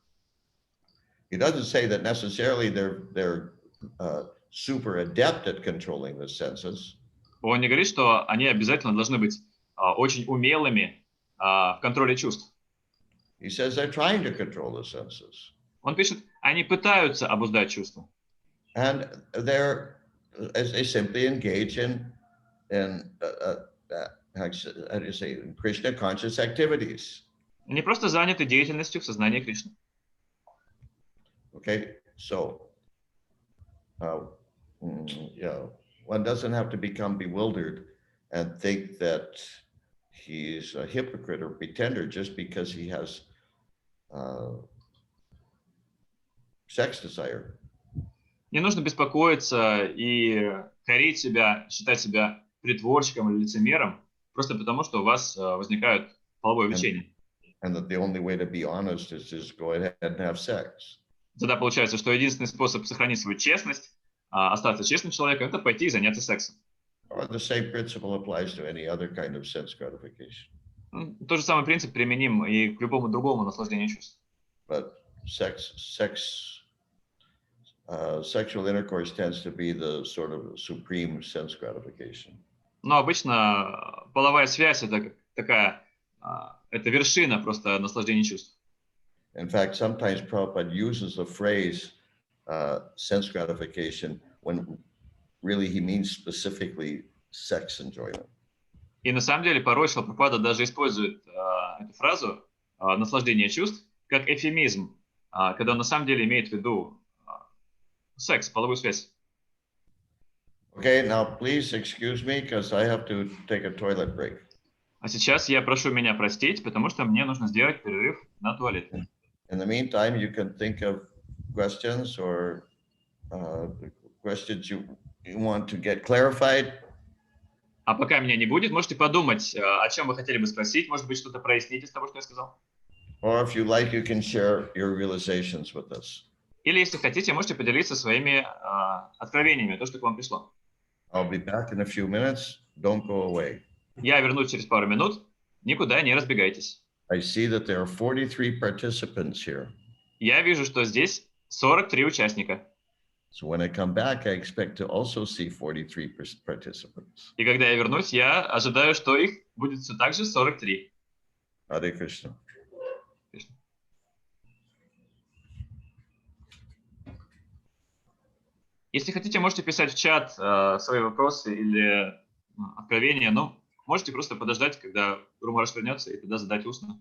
He doesn't say that necessarily they're super adept at controlling the senses. Он не говорит, что они обязательно должны быть очень умелыми в контроле чувств. He says they're trying to control the senses. Он пишет, они пытаются обуздать чувства. And they simply engage in how do you say, in Krishna conscious activities. Они просто заняты деятельностью в сознании Кришны. Okay, so one doesn't have to become bewildered and think that he's a hypocrite or pretender just because he has sex desire. Не нужно беспокоиться и корить себя, считать себя притворщиком или лицемером, просто потому, что у вас возникает половое влечение. And that the only way to be honest is just go ahead and have sex. Тогда получается, что единственный способ сохранить свою честность, остаться честным человеком, это пойти и заняться сексом. Or the same principle applies to any other kind of sense gratification. Тот же самый принцип применим и к любому другому наслаждению чувств. But sexual intercourse tends to be the sort of supreme sense gratification. Но обычно половая связь это такая, это вершина просто наслаждения чувств. In fact, sometimes Prabhupada uses the phrase sense gratification when really he means specifically sex enjoyment. И на самом деле порой Шрила Прабхупада даже использует эту фразу наслаждение чувств как эвфемизм, когда он на самом деле имеет в виду секс, половую связь. Okay, now please excuse me because I have to take a toilet break. А сейчас я прошу меня простить, потому что мне нужно сделать перерыв на туалет. In the meantime, you can think of questions or questions you want to get clarified. А пока меня не будет, можете подумать, о чем вы хотели бы спросить, может быть, что-то прояснить из того, что я сказал. Or if you like, you can share your realizations with us. Или, если хотите, можете поделиться своими откровениями, то, что к вам пришло. I'll be back in a few minutes. Don't go away. Я вернусь через пару минут. Никуда не разбегайтесь. I see that there are 43 participants here. Я вижу, что здесь 43 участника. So when I come back, I expect to also see 43 participants. И когда я вернусь, я ожидаю, что их будет все так же 43. Hare Krishna. Если хотите, можете писать в чат свои вопросы или откровения, но можете просто подождать, когда Гуру Махарадж вернется, и тогда задать устно.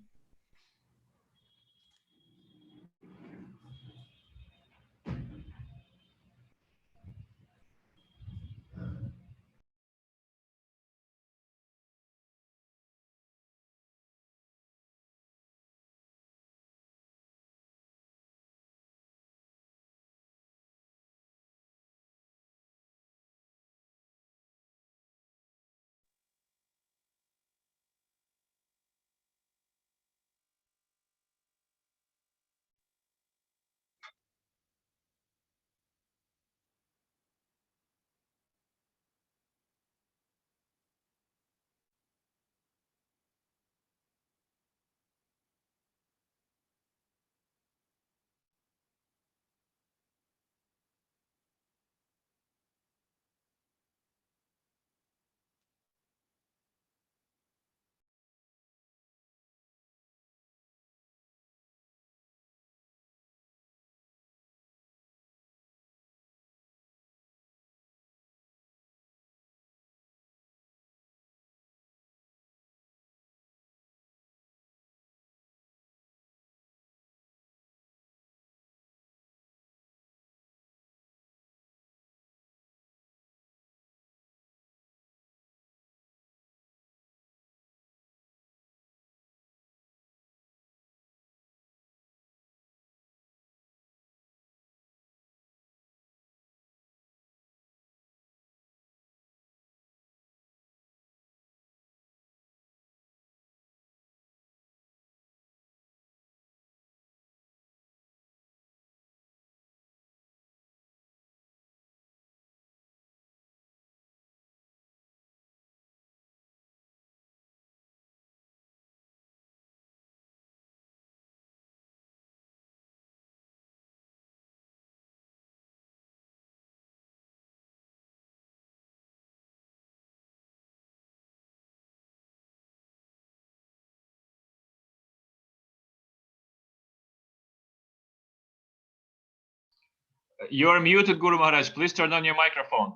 You're muted, Guru Maharaj. Please turn on your microphone.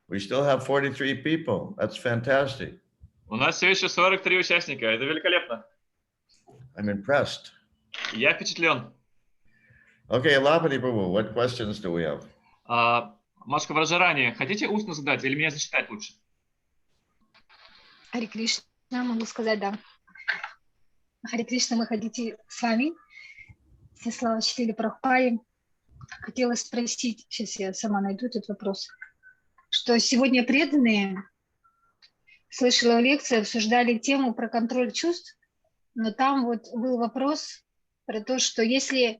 We still have 43 people. That's fantastic. У нас все еще 43 участника. Это великолепно. I'm impressed. Я впечатлен. Okay, Alapati Prabhu, what questions do we have? Машка Враджарани, хотите устно задать или меня зачитать лучше? Харе Кришна, могу сказать, да. Харе Кришна, Махадьюти Свами. Все слава Шрилы Прабхупаде. Хотела спросить, сейчас я сама найду этот вопрос, что сегодня преданные, слышала в лекции, обсуждали тему про контроль чувств, но там вот был вопрос про то, что если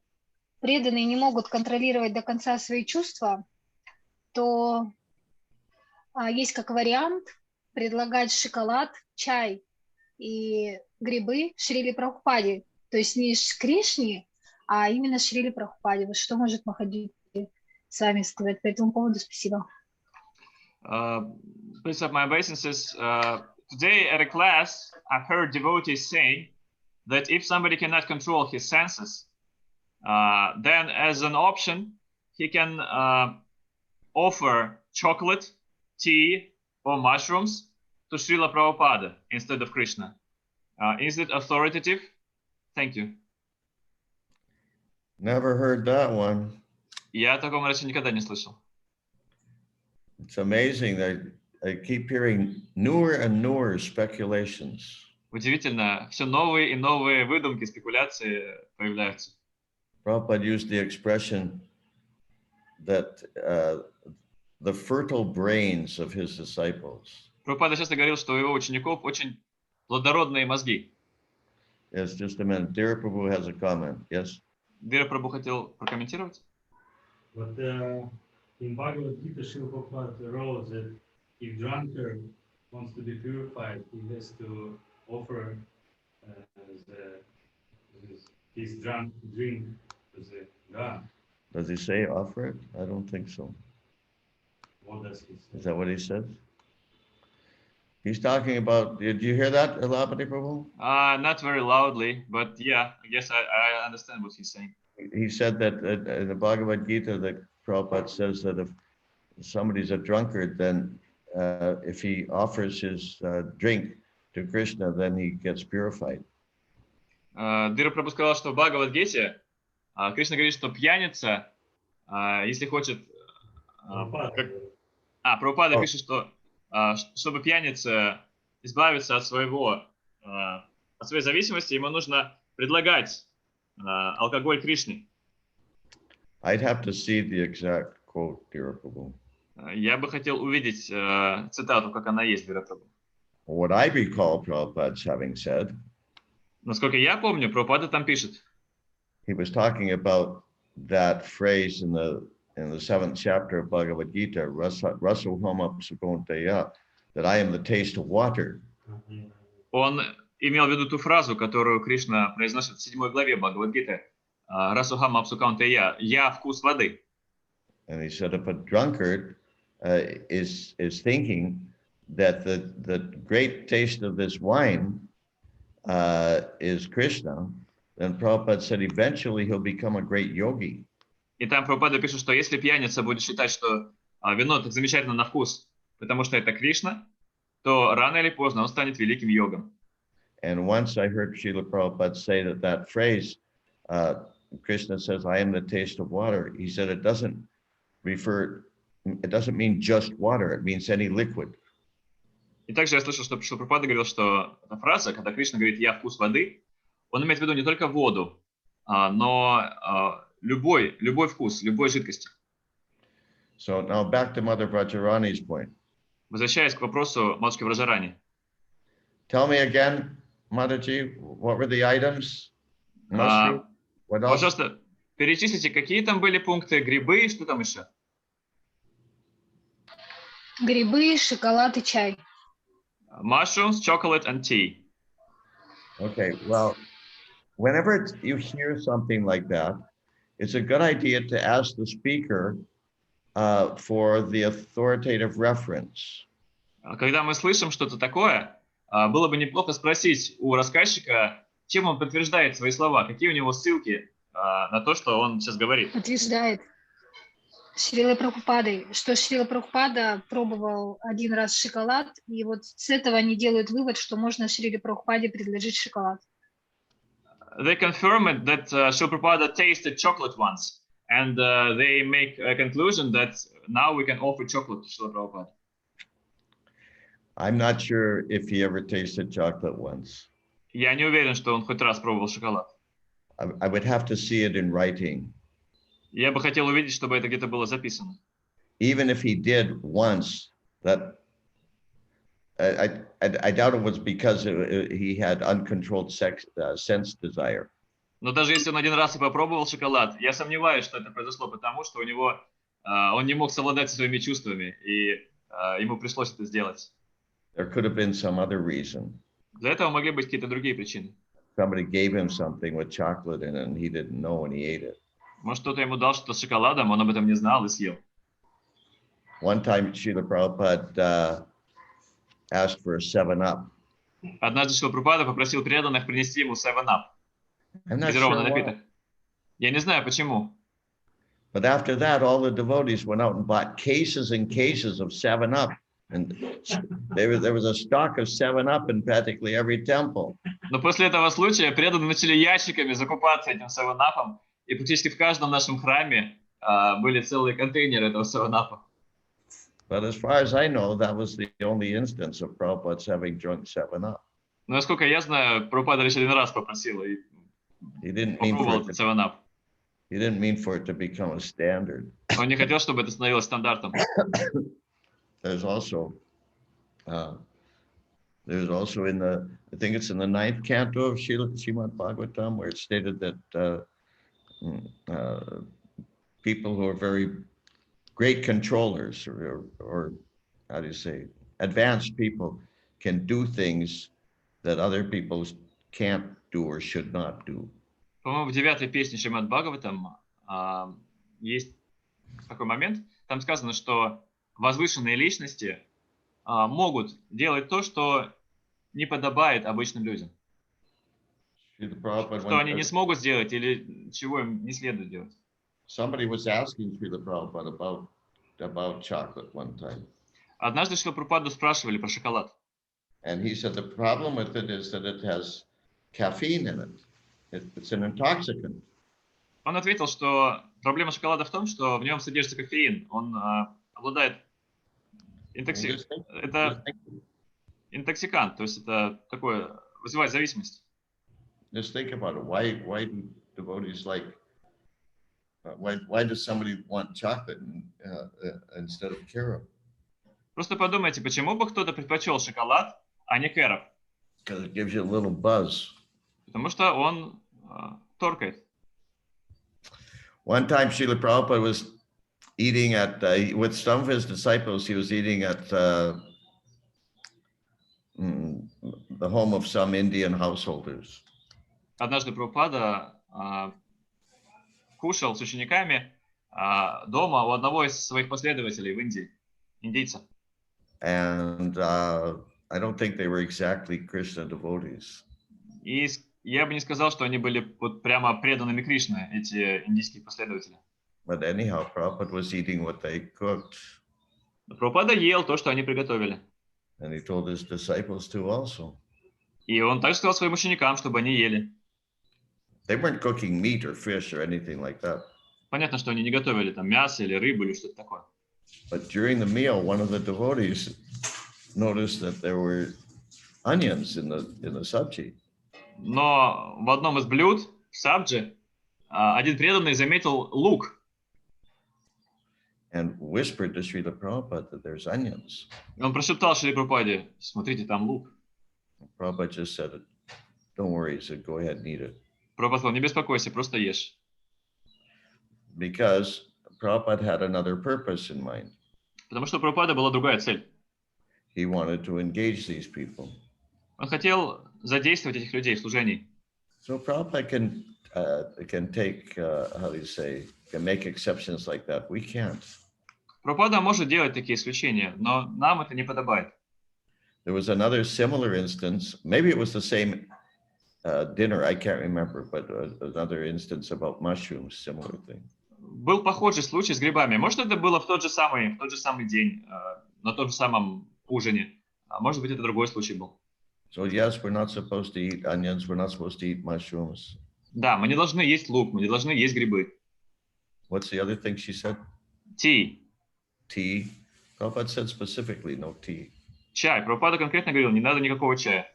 преданные не могут контролировать до конца свои чувства, то есть как вариант предлагать шоколад, чай и грибы Шриле Прабхупаде, то есть не Кришне, а именно Шриле Прабхупаде. Вот что может Махадьюти с вами сказать по этому поводу? Спасибо. Please have my obeisances. Today at a class, I heard devotees saying that if somebody cannot control his senses, then as an option, he can offer chocolate, tea, or mushrooms to Srila Prabhupada instead of Krishna. Is it authoritative? Thank you. Never heard that one. Я о таком раньше никогда не слышал. It's amazing that I keep hearing newer and newer speculations. Удивительно, все новые и новые выдумки, спекуляции появляются. Prabhupada used the expression that the fertile brains of his disciples. Прабхупада часто говорил, что у его учеников очень плодородные мозги. Yes, just a minute. Dear Prabhu has a comment. Yes. Дира Прабху хотел прокомментировать. But in Bhagavad Gita, Srila Prabhupada wrote that if drunkard wants to be purified, he has to offer his drink to the God. Does he say offer it? I don't think so. What does he say? Is that what he says? He's talking about, did you hear that, Alapati Prabhu? Not very loudly, but yeah, I guess I understand what he's saying. he said that in the Bhagavad Gita, that Prabhupada says that if somebody's a drunkard, then if he offers his drink to Krishna, then he gets purified. Дира Прабху сказал, что в Бхагавад-гите Кришна говорит, что пьяница, если хочет... Прабхупада пишет, что чтобы пьяница избавиться от своей зависимости, ему нужно предлагать алкоголь Кришне. I'd have to see the exact quote, Dira Prabhu. Я бы хотел увидеть цитату, как она есть, Дира Прабху. What I recall Prabhupada's having said, насколько я помню, Прабхупада там пишет. He was talking about that phrase in the 7th chapter of Bhagavad Gita, Rasohama Psukonteya, that I am the taste of water. Он имел в виду ту фразу, которую Кришна произносит в 7 главе Бхагавад-гиты. Расухама Псукаунтея, я вкус воды. And he said, if a drunkard is thinking that the great taste of this wine is Krishna, then Prabhupada said eventually he'll become a great yogi. И там Прабхупада пишет, что если пьяница будет считать, что вино так замечательно на вкус, потому что это Кришна, то рано или поздно он станет великим йогом. And once I heard Srila Prabhupada say that phrase, Krishna says, I am the taste of water. He said it doesn't mean just water, it means any liquid. И также я слышал, что Прабхупада говорил, что эта фраза, когда Кришна говорит «я вкус воды», он имеет в виду не только воду, но любой вкус, любой жидкости. So now back to Mother Vrajarani's point. Возвращаясь к вопросу матушки Враджарани. Tell me again, Mataji, what were the items? Mushroom? What else? Пожалуйста, перечислите, какие там были пункты, грибы и что там еще? Грибы, шоколад и чай. Mushrooms, chocolate and tea. Okay, well, whenever you hear something like that, it's a good idea to ask the speaker for the authoritative reference. Когда мы слышим что-то такое, было бы неплохо спросить у рассказчика, чем он подтверждает свои слова, какие у него ссылки на то, что он сейчас говорит. Подтверждает Шрилы Прабхупады, что Шрила Прабхупада пробовал один раз шоколад, и вот с этого они делают вывод, что можно Шриле Прабхупаде предложить шоколад. They confirm that Srila Prabhupada tasted chocolate once, and they make a conclusion that now we can offer chocolate to Srila Prabhupada. I'm not sure if he ever tasted chocolate once. Я не уверен, что он хоть раз пробовал шоколад. I would have to see it in writing. Я бы хотел увидеть, чтобы это где-то было записано. Even if he did once, that I doubt it was because he had uncontrolled sense desire. Но даже если он один раз и попробовал шоколад, я сомневаюсь, что это произошло потому, что у него он не мог совладать со своими чувствами, и ему пришлось это сделать. There could have been some other reason. Для этого могли быть какие-то другие причины. Somebody gave him something with chocolate in it, and he didn't know, and he ate it. Может, кто-то ему дал что-то с шоколадом, он об этом не знал и съел. One time, Srila Prabhupada asked for a 7-Up. Однажды Шрила Прабхупада попросил преданных принести ему 7-Up, газированный напиток. Я не знаю, почему. But after that, all the devotees went out and bought cases and cases of 7-Up. And there was a stock of 7-Up in practically every temple. Но после этого случая преданные начали ящиками закупаться этим 7-Up'ом, и практически в каждом нашем храме были целые контейнеры этого 7-Up'а. But as far as I know, that was the only instance of Prabhupada's having drunk 7-Up. Но насколько я знаю, Прабхупада лишь один раз попросил и попробовал этот 7-Up. He didn't mean for it to become a standard. Он не хотел, чтобы это становилось стандартом. There's also in the, I think it's in the 9th canto of Srimad Bhagavatam, where it's stated that people who are very great controllers, or how do you say, advanced people, can do things that other people can't do or should not do. По-моему, в 9-й песне Шримад Бхагаватам есть такой момент. Там сказано, что возвышенные личности могут делать то, что не подобает обычным людям. Srila Prabhupada, что они не смогут сделать или чего им не следует делать. somebody was asking Srila Prabhupada about chocolate one time. Однажды Шрилу Прабхупаду спрашивали про шоколад. And he said the problem with it is that it has caffeine in it. It's an intoxicant. Он ответил, что проблема шоколада в том, что в нем содержится кофеин. Он обладает это интоксикант, то есть это такое вызывает зависимость. Just think about it. Why do devotees like? Why does somebody want chocolate instead of carob? Просто подумайте, почему бы кто-то предпочел шоколад, а не кэроп? Because it gives you a little buzz. Потому что он торкает. One time, Srila Prabhupada was eating at with some of his disciples. He was eating at the home of some Indian householders. Однажды Прабхупада кушал с учениками дома у одного из своих последователей в Индии, индийца. And I don't think they were exactly Krishna devotees. И я бы не сказал, что они были вот прямо преданными Кришне, эти индийские последователи. But anyhow, Prabhupada was eating what they cooked. Но Прабхупада ел то, что они приготовили. And he told his disciples to also. И он также сказал своим ученикам, чтобы они ели. They weren't cooking meat or fish or anything like that. Понятно, что они не готовили там мясо или рыбу или что-то такое. But during the meal, one of the devotees noticed that there were onions in the sabji. Но в одном из блюд, в сабджи, один преданный заметил лук. And whispered to Srila Prabhupada that there's onions. И он прошептал Шриле Прабхупаде: смотрите, там лук. Prabhupada just said, don't worry, he said, go ahead and eat it. Прабхупада сказал: не беспокойся, просто ешь. Because Prabhupada had another purpose in mind. Потому что у Прабхупады была другая цель. He wanted to engage these people. Он хотел задействовать этих людей в служении. So Prabhupada can take, how do you say, can make exceptions like that. We can't. Прабхупада может делать такие исключения, но нам это не подобает. There was another similar instance. Maybe it was the same dinner. I can't remember, but another instance about mushrooms, similar thing. Был похожий случай с грибами. Может, это было в тот же самый день, на том же самом ужине. А может быть, это другой случай был. So yes, we're not supposed to eat onions. We're not supposed to eat mushrooms. Да, мы не должны есть лук, мы не должны есть грибы. What's the other thing she said? Tea. Tea. Prabhupada said specifically no tea. Чай. Прабхупада конкретно говорил, не надо никакого чая.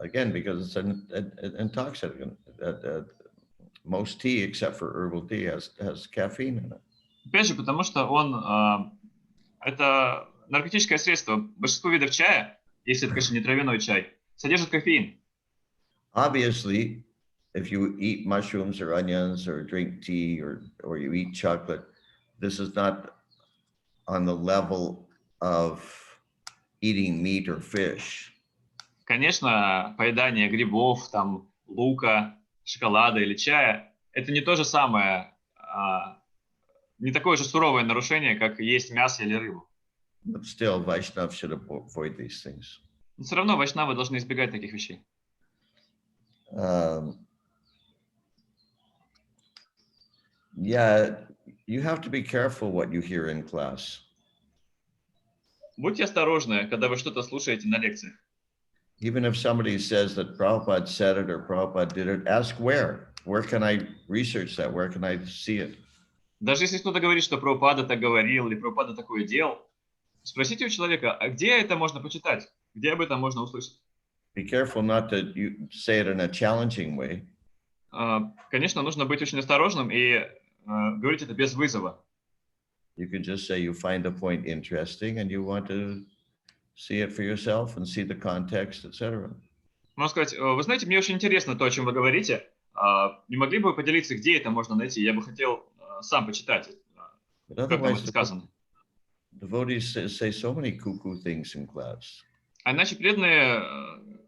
Again, because it's an intoxicant. Most tea, except for herbal tea, has caffeine in it. Опять же, потому что это наркотическое средство. Большинство видов чая, если это, конечно, не травяной чай, содержит кофеин. Obviously, if you eat mushrooms or onions or drink tea or you eat chocolate, this is not on the level of eating meat or fish. Конечно, поедание грибов, там, лука, шоколада или чая – это не то же самое, не такое же суровое нарушение, как есть мясо или рыбу. But still, Vaishnavas should avoid these things. Но все равно вайшнавы должны избегать таких вещей. Yeah, you have to be careful what you hear in class. Будьте осторожны, когда вы что-то слушаете на лекциях. Even if somebody says that Prabhupada said it or Prabhupada did it, ask where. Where can I research that? Where can I see it? Даже если кто-то говорит, что Прабхупада так говорил или Прабхупада такое делал, спросите у человека, а где это можно почитать? Где об этом можно услышать? Be careful not to say it in a challenging way. Конечно, нужно быть очень осторожным и говорить это без вызова. You can just say you find a point interesting and you want to see it for yourself and see the context, etc. Можно сказать, вы знаете, мне очень интересно то, о чем вы говорите. Не могли бы вы поделиться, где это можно найти? Я бы хотел сам почитать, как там это сказано. Devotees say so many cuckoo things in class. А иначе преданные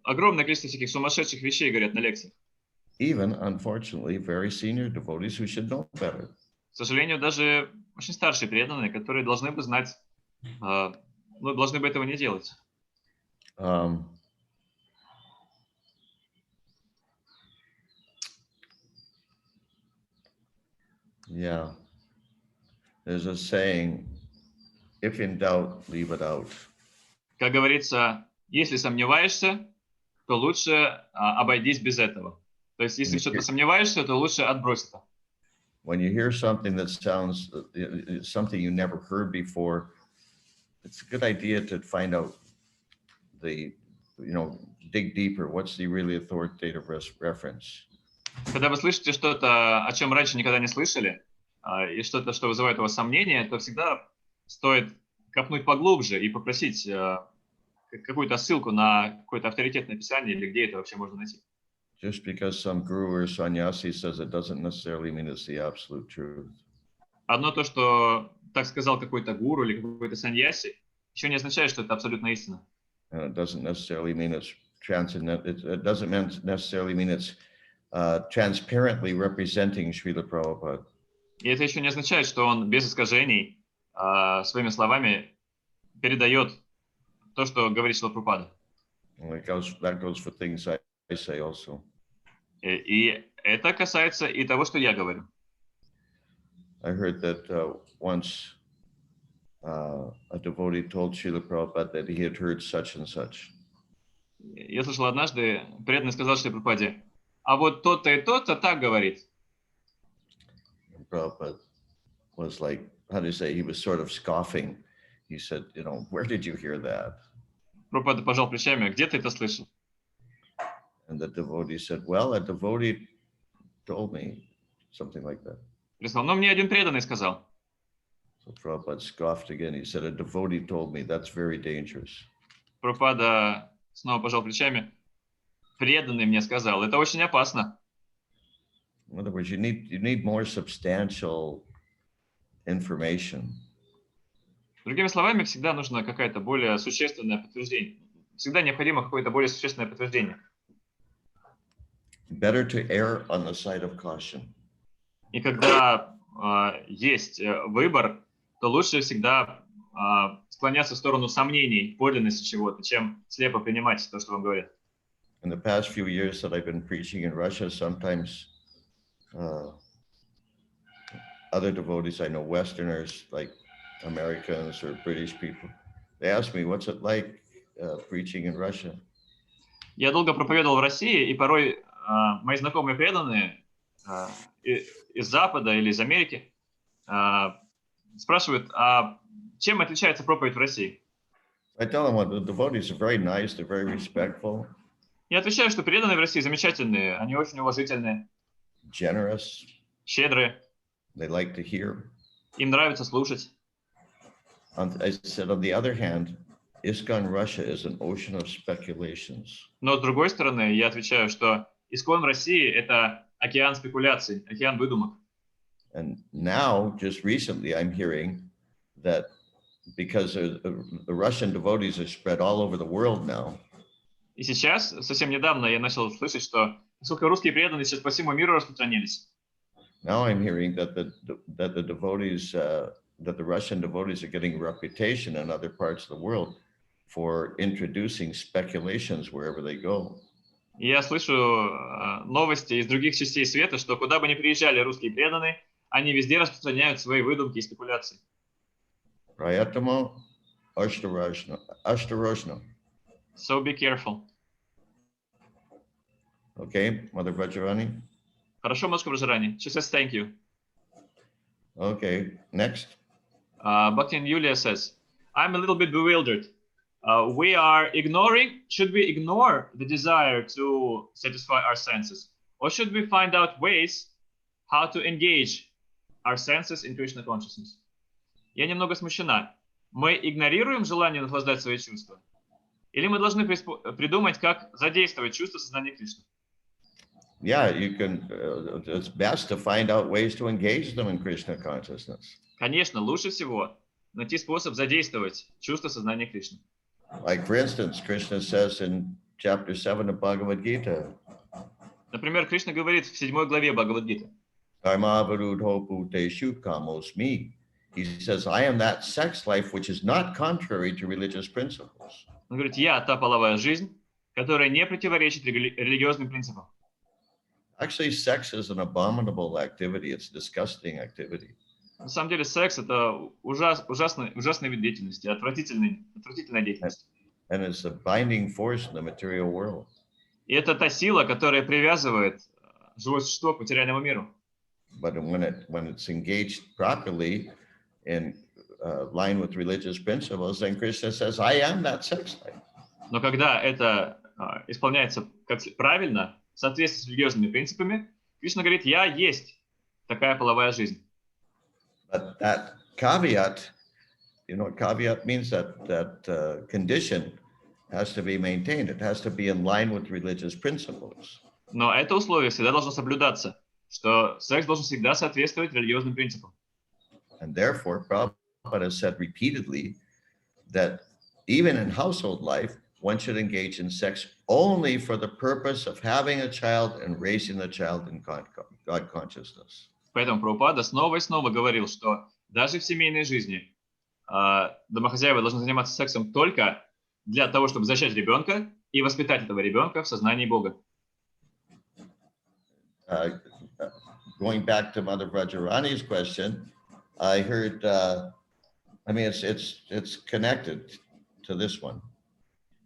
огромное количество всяких сумасшедших вещей говорят на лекциях. Even, unfortunately, very senior devotees who should know better. К сожалению, даже очень старшие преданные, которые должны бы знать, должны бы этого не делать. Yeah. There's a saying, if in doubt, leave it out. Как говорится, если сомневаешься, то лучше обойдись без этого. То есть, если что-то сомневаешься, то лучше отбрось это. When you hear something that sounds something you never heard before, it's a good idea to find out dig deeper. What's the really authoritative reference? Когда вы слышите что-то, о чем раньше никогда не слышали, и что-то, что вызывает у вас сомнения, то всегда стоит копнуть поглубже и попросить какую-то ссылку на какое-то авторитетное писание или где это вообще можно найти. Just because some guru or sannyasi says it doesn't necessarily mean it's the absolute truth. Одно то, что так сказал какой-то гуру или какой-то саньяси, еще не означает, что это абсолютно истина. And it doesn't necessarily mean it's transcendent. It doesn't necessarily mean it's transparently representing Srila Prabhupada. И это еще не означает, что он без искажений своими словами передает то, что говорит Шрила Прабхупада. That goes for things I say also. И это касается и того, что я говорю. I heard that once a devotee told Srila Prabhupada that he had heard such and such. Я слышал однажды, преданный сказал Шриле Прабхупаде, а вот тот-то и тот-то так говорит. Prabhupada was like, how do you say, he was sort of scoffing. He said, where did you hear that? Прабхупада пожал плечами, где ты это слышал? And the devotee said, well, a devotee told me, something like that. Я сказал, мне один преданный сказал. So Prabhupada scoffed again. He said, a devotee told me, that's very dangerous. Прабхупада снова пожал плечами. Преданный мне сказал, это очень опасно. In other words, you need more substantial information. Другими словами, всегда нужно какое-то более существенное подтверждение. Всегда необходимо какое-то более существенное подтверждение. Better to err on the side of caution. И когда есть выбор, то лучше всегда склоняться в сторону сомнений, подлинности чего-то, чем слепо принимать то, что вам говорят. In the past few years that I've been preaching in Russia, sometimes other devotees, I know Westerners like Americans or British people, they ask me, what's it like preaching in Russia? Я долго проповедовал в России, и порой мои знакомые преданные из Запада или из Америки спрашивают, а чем отличается проповедь в России? I tell them, well, the devotees are very nice, they're very respectful. Я отвечаю, что преданные в России замечательные, они очень уважительные, generous, щедрые, they like to hear. Им нравится слушать. I said, on the other hand, ISKCON Russia is an ocean of speculations. Но с другой стороны, я отвечаю, что ИСККОН в России – это океан спекуляций, океан выдумок. And now, just recently, I'm hearing that because the Russian devotees are spread all over the world now. И сейчас, совсем недавно, я начал слышать, что поскольку русские преданные сейчас по всему миру распространились. Now I'm hearing that the devotees, that the Russian devotees are getting a reputation in other parts of the world for introducing speculations wherever they go. Я слышу новости из других частей света, что куда бы ни приезжали русские преданные, они везде распространяют свои выдумки и спекуляции. Prayatamo ashtaroshno. So be careful. Okay, Mother Vajrani? Хорошо, Матушка Враджарани. She says thank you. Okay, next. Bhaktin Yulia says, I'm a little bit bewildered. Should we ignore the desire to satisfy our senses? Or should we find out ways how to engage our senses in Krishna consciousness? Я немного смущена. Мы игнорируем желание наслаждать свои чувства? Или мы должны придумать, как задействовать чувства сознания Кришны? Yeah, you can. It's best to find out ways to engage them in Krishna consciousness. Конечно, лучше всего найти способ задействовать чувство сознания Кришны. Like, for instance, Krishna says in chapter 7 of Bhagavad Gita. Например, Кришна говорит в 7 главе Бхагавад-гиты. Karmavarudho puteshu kamosmi. He says, I am that sex life which is not contrary to religious principles. Он говорит, я та половая жизнь, которая не противоречит религиозным принципам. Actually, sex is an abominable activity. It's disgusting activity. На самом деле секс — это ужасный вид деятельности, отвратительная деятельность. And it's a binding force in the material world. И это та сила, которая привязывает живое существо к материальному миру. But when it's engaged properly in line with religious principles, then Krishna says, I am that sex life. Но когда это исполняется правильно, в соответствии с религиозными принципами, Кришна говорит: я есть такая половая жизнь. But that caveat, caveat means that condition has to be maintained. It has to be in line with religious principles. Но это условие всегда должно соблюдаться, что секс должен всегда соответствовать религиозным принципам. And therefore, Prabhupada has said repeatedly that even in household life, one should engage in sex only for the purpose of having a child and raising the child in God consciousness. Поэтому Прабхупада снова и снова говорил, что даже в семейной жизни домохозяева должны заниматься сексом только для того, чтобы зачать ребенка и воспитать этого ребенка в сознании Бога. Going back to Mother Vrajarani's question, I heard, it's connected to this one.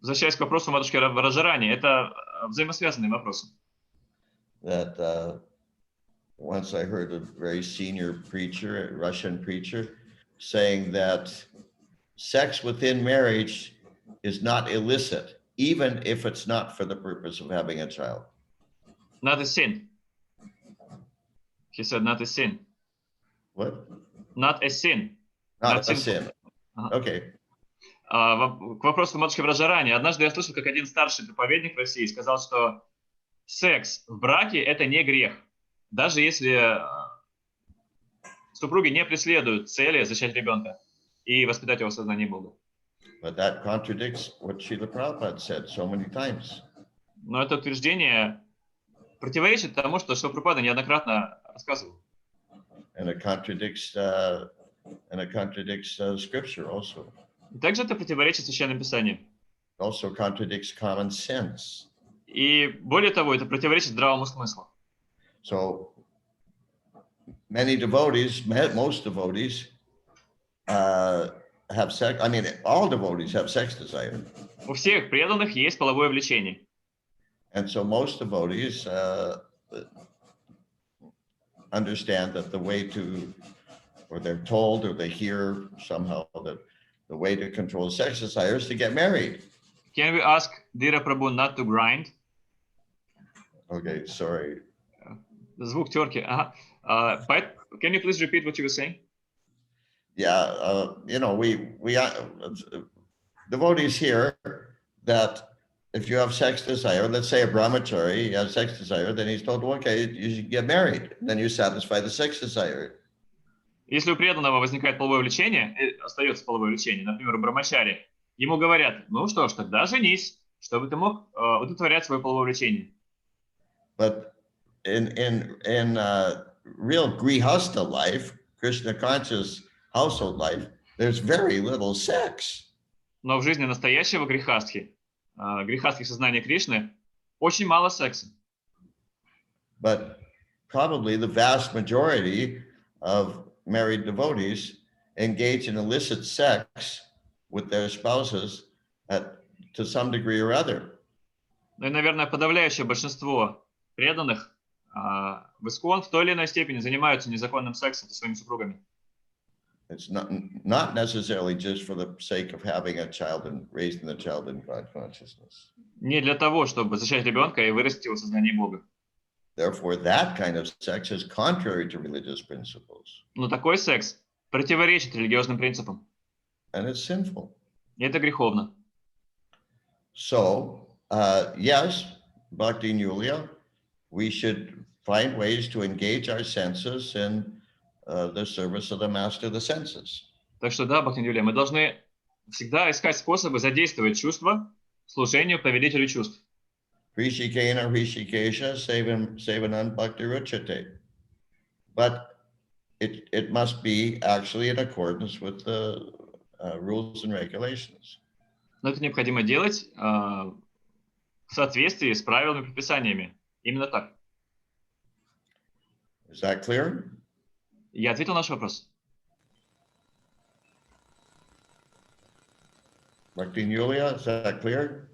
Возвращаясь к вопросу матушки Враджарани, это взаимосвязанные вопросы. That once I heard a very senior preacher, a Russian preacher, saying that sex within marriage is not illicit, even if it's not for the purpose of having a child. Not a sin. He said not a sin. What? Not a sin. Not a sin. Uh-huh. Okay. К вопросу матушки Враджарани. Однажды я слышал, как один старший проповедник в России сказал, что секс в браке – это не грех. Даже если супруги не преследуют цели зачать ребенка и воспитать его в сознании Бога. But that contradicts what Srila Prabhupada said so many times. Но это утверждение противоречит тому, что Шрила Прабхупада неоднократно рассказывал. And it contradicts scripture also. И также это противоречит Священному Писанию. It also contradicts common sense. И более того, это противоречит здравому смыслу. So many devotees, most devotees, have sex. I mean, all devotees have sex desire. У всех преданных есть половое влечение. And so most devotees understand that the way to, or they're told, or they hear somehow that the way to control sex desire is to get married. Can we ask Dira Prabhu not to grind? Okay, sorry. Звук терки. Ага. Can you please repeat what you were saying? Yeah, we devotees hear that if you have sex desire, let's say a brahmachari, he has sex desire, then he's told, okay, you should get married. Then you satisfy the sex desire. Если у преданного возникает половое влечение, остается половое влечение, например, у брамачари, ему говорят: ну что ж, тогда женись, чтобы ты мог удовлетворять свое половое влечение. But in real grihasta life, Krishna conscious household life, there's very little sex. Но в жизни настоящего грехастхи, грехастхи сознания Кришны, очень мало секса. But probably the vast majority of married devotees engage in illicit sex with their spouses to some degree or other. Ну и, наверное, подавляющее большинство преданных в ИСККОН в той или иной степени занимаются незаконным сексом со своими супругами. It's not necessarily just for the sake of having a child and raising the child in God consciousness. Не для того, чтобы зачать ребенка и вырастить его в сознании Бога. Therefore, that kind of sex is contrary to religious principles. Но такой секс противоречит религиозным принципам. And it's sinful. И это греховно. So, yes, Bhakti and Yulia, we should find ways to engage our senses in the service of the master of the senses. Так что да, Бхакти Юлия, мы должны всегда искать способы задействовать чувства в служению повелителю чувств. Rishikena Rishikesha Sevanan Bhakti Ruchate. But it must be actually in accordance with the rules and regulations. Но это необходимо делать в соответствии с правилами и предписаниями. Именно так. Is that clear? Я ответил на ваш вопрос. Martin Yulia, is that clear?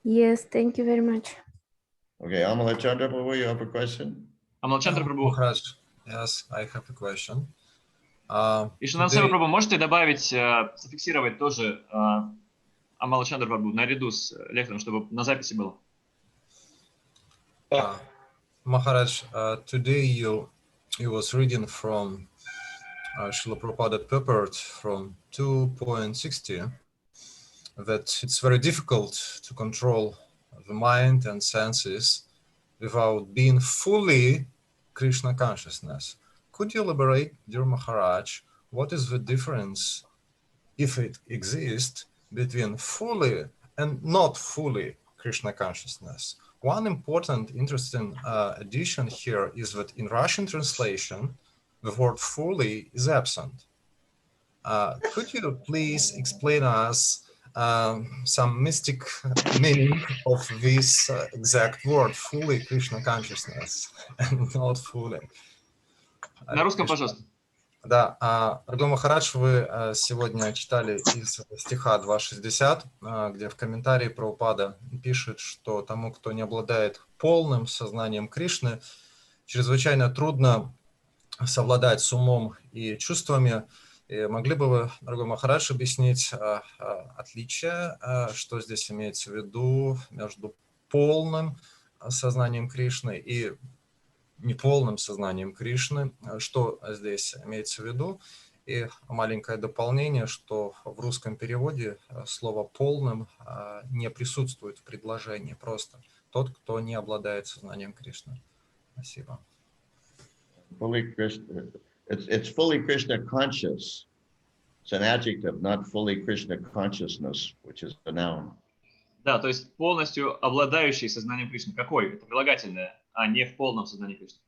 Yes, thank you very much. Okay, Amala Chandra Prabhu, you have a question? Амалчандра Прабху Maharaj, yes, I have a question. и Шанансева Today, Прабху, можете добавить, зафиксировать тоже Амалчандра Прабху наряду с лектором, чтобы на записи было? Maharaj, today you was reading from Srila Prabhupada purport from 2.60 that it's very difficult to control the mind and senses without being fully Krishna consciousness. Could you elaborate, dear Maharaj, what is the difference, if it exists, between fully and not fully Krishna consciousness? One important, interesting addition here is that in Russian translation, the word fully is absent. Could you please explain us some mystic meaning of this exact word, fully Krishna consciousness, and not fully? На русском, пожалуйста. Да, дорогой Махарадж, вы сегодня читали из стиха 2.60, где в комментарии Прабхупада пишет, что тому, кто не обладает полным сознанием Кришны, чрезвычайно трудно совладать с умом и чувствами. И могли бы вы, дорогой Махарадж, объяснить отличие, что здесь имеется в виду между полным сознанием Кришны и неполным сознанием Кришны, что здесь имеется в виду? И маленькое дополнение, что в русском переводе слово «полным» не присутствует в предложении, просто тот, кто не обладает сознанием Кришны. Спасибо. Fully Krishna, it's fully Krishna conscious. It's an adjective, not fully Krishna consciousness, which is a noun. Да, то есть полностью обладающий сознанием Кришны. Какой? Это прилагательное, а не в полном сознании Кришны.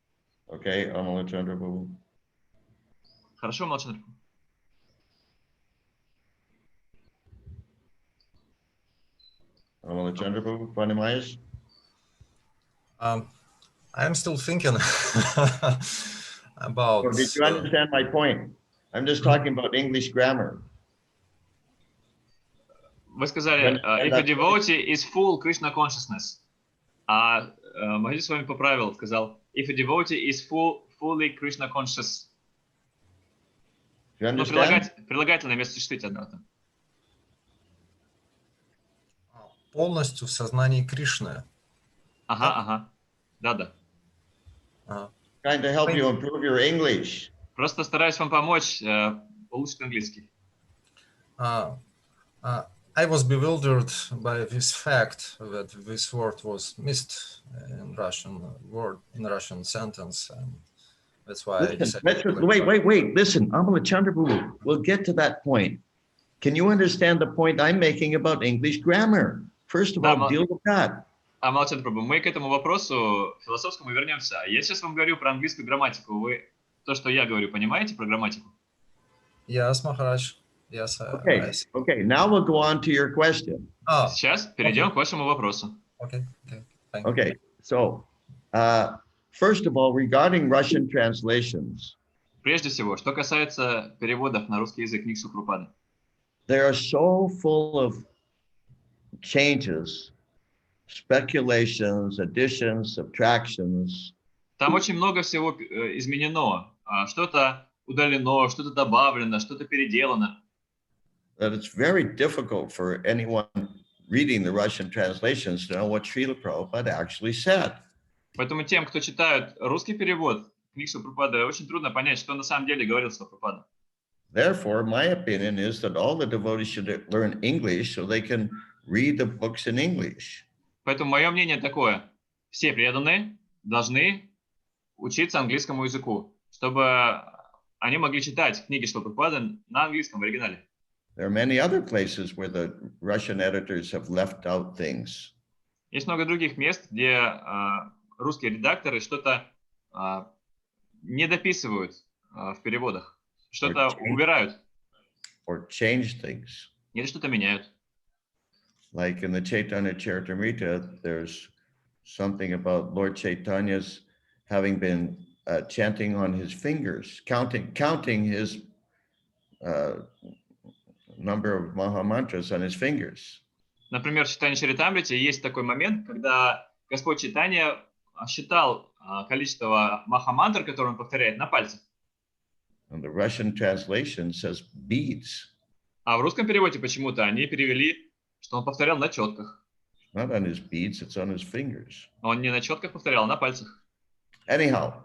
Okay, Amala Chandra Prabhu. Хорошо, Амалчандра? Amala Chandra Prabhu, Pranamayash? I'm still thinking about... So did you understand my point? I'm just talking about English grammar. Вы сказали, if a devotee is full Krishna consciousness. А Махадьюти Свами поправил, сказал, if a devotee is fully Krishna conscious. Do you Ну, understand? прилагательное вместо существительного. Полностью в сознании Кришны. Ага. Да. Trying to help you improve your English. Просто стараюсь вам помочь улучшить английский. I was bewildered by this fact that this word was missed in Russian sentence, and that's why I decided. Wait. Listen, Amala Chandra Prabhu, we'll get to that point. Can you understand the point I'm making about English grammar? First of all, deal with that. Амалчандра Прабху, мы к этому вопросу философскому вернемся. Я сейчас вам говорю про английскую грамматику. Вы то, что я говорю, понимаете про грамматику? Yes, Maharaj. Yes. Okay. Now we'll go on to your question. Сейчас перейдем к вашему вопросу. Okay. So, first of all, regarding Russian translations, Прежде всего, что касается переводов на русский язык книг Шрилы Прабхупады. they are so full of changes, speculations, additions, subtractions. Там очень много всего изменено. Что-то удалено, что-то добавлено, что-то переделано. That it's very difficult for anyone reading the Russian translations to know what Srila Prabhupada actually said. Поэтому тем, кто читает русский перевод книг Шрилы Прабхупады, очень трудно понять, что на самом деле говорил Шрила Прабхупада. Therefore, my opinion is that all the devotees should learn English so they can read the books in English. Поэтому мое мнение такое. Все преданные должны учиться английскому языку, чтобы они могли читать книги Шрилы Прабхупады на английском, в оригинале. There are many other places where the Russian editors have left out things. Есть много других мест, где русские редакторы что-то не дописывают в переводах, что-то убирают. Or change things. Или что-то меняют. Like in the Chaitanya Charitamrita, there's something about Lord Chaitanya's having been chanting on his fingers, counting his number of Maha Mantras on his fingers. Например, в читании Чаритамрити есть такой момент, когда Господь Чайтанья считал количество махамантр, которые он повторяет, на пальцах. And the Russian translation says beads. А в русском переводе почему-то они перевели, что он повторял на четках. Not on his beads, it's on his fingers. Он не на четках повторял, а на пальцах. Anyhow,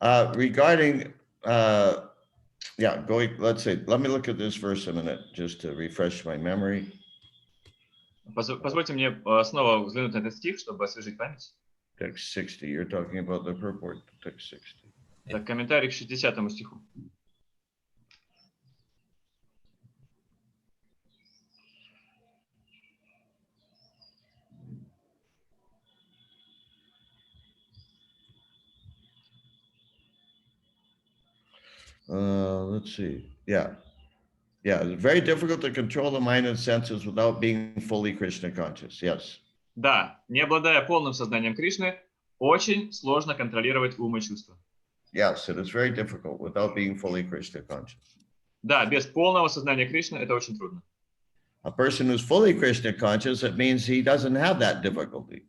regarding, let's see, let me look at this verse a minute, just to refresh my memory. Позвольте мне снова взглянуть на этот стих, чтобы освежить память. Text 60, you're talking about the purport, text 60. Так, комментарий к 60 стиху. Let's see. Yeah, it's very difficult to control the mind and senses without being fully Krishna conscious. Yes. Да, не обладая полным сознанием Кришны, очень сложно контролировать ум и чувства. Yes, it is very difficult without being fully Krishna conscious. Да, без полного сознания Кришны это очень трудно. A person who's fully Krishna conscious, it means he doesn't have that difficulty.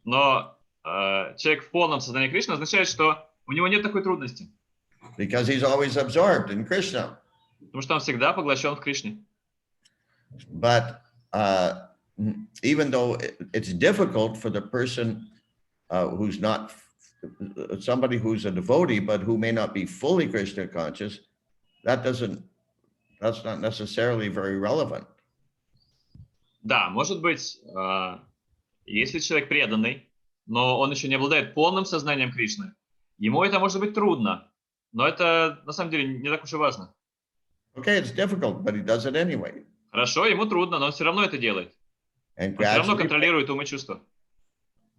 Но человек в полном сознании Кришны означает, что у него нет такой трудности. Because he's always absorbed in Krishna. Потому что он всегда поглощен в Кришне. But even though it's difficult for the person who's not somebody who's a devotee, but who may not be fully Krishna conscious, that's not necessarily very relevant. Да, может быть, если человек преданный, но он еще не обладает полным сознанием Кришны, ему это может быть трудно, но это на самом деле не так уж и важно. Okay, it's difficult, but he does it anyway. Хорошо, ему трудно, но он все равно это делает. And Он все равно контролирует ум и чувства.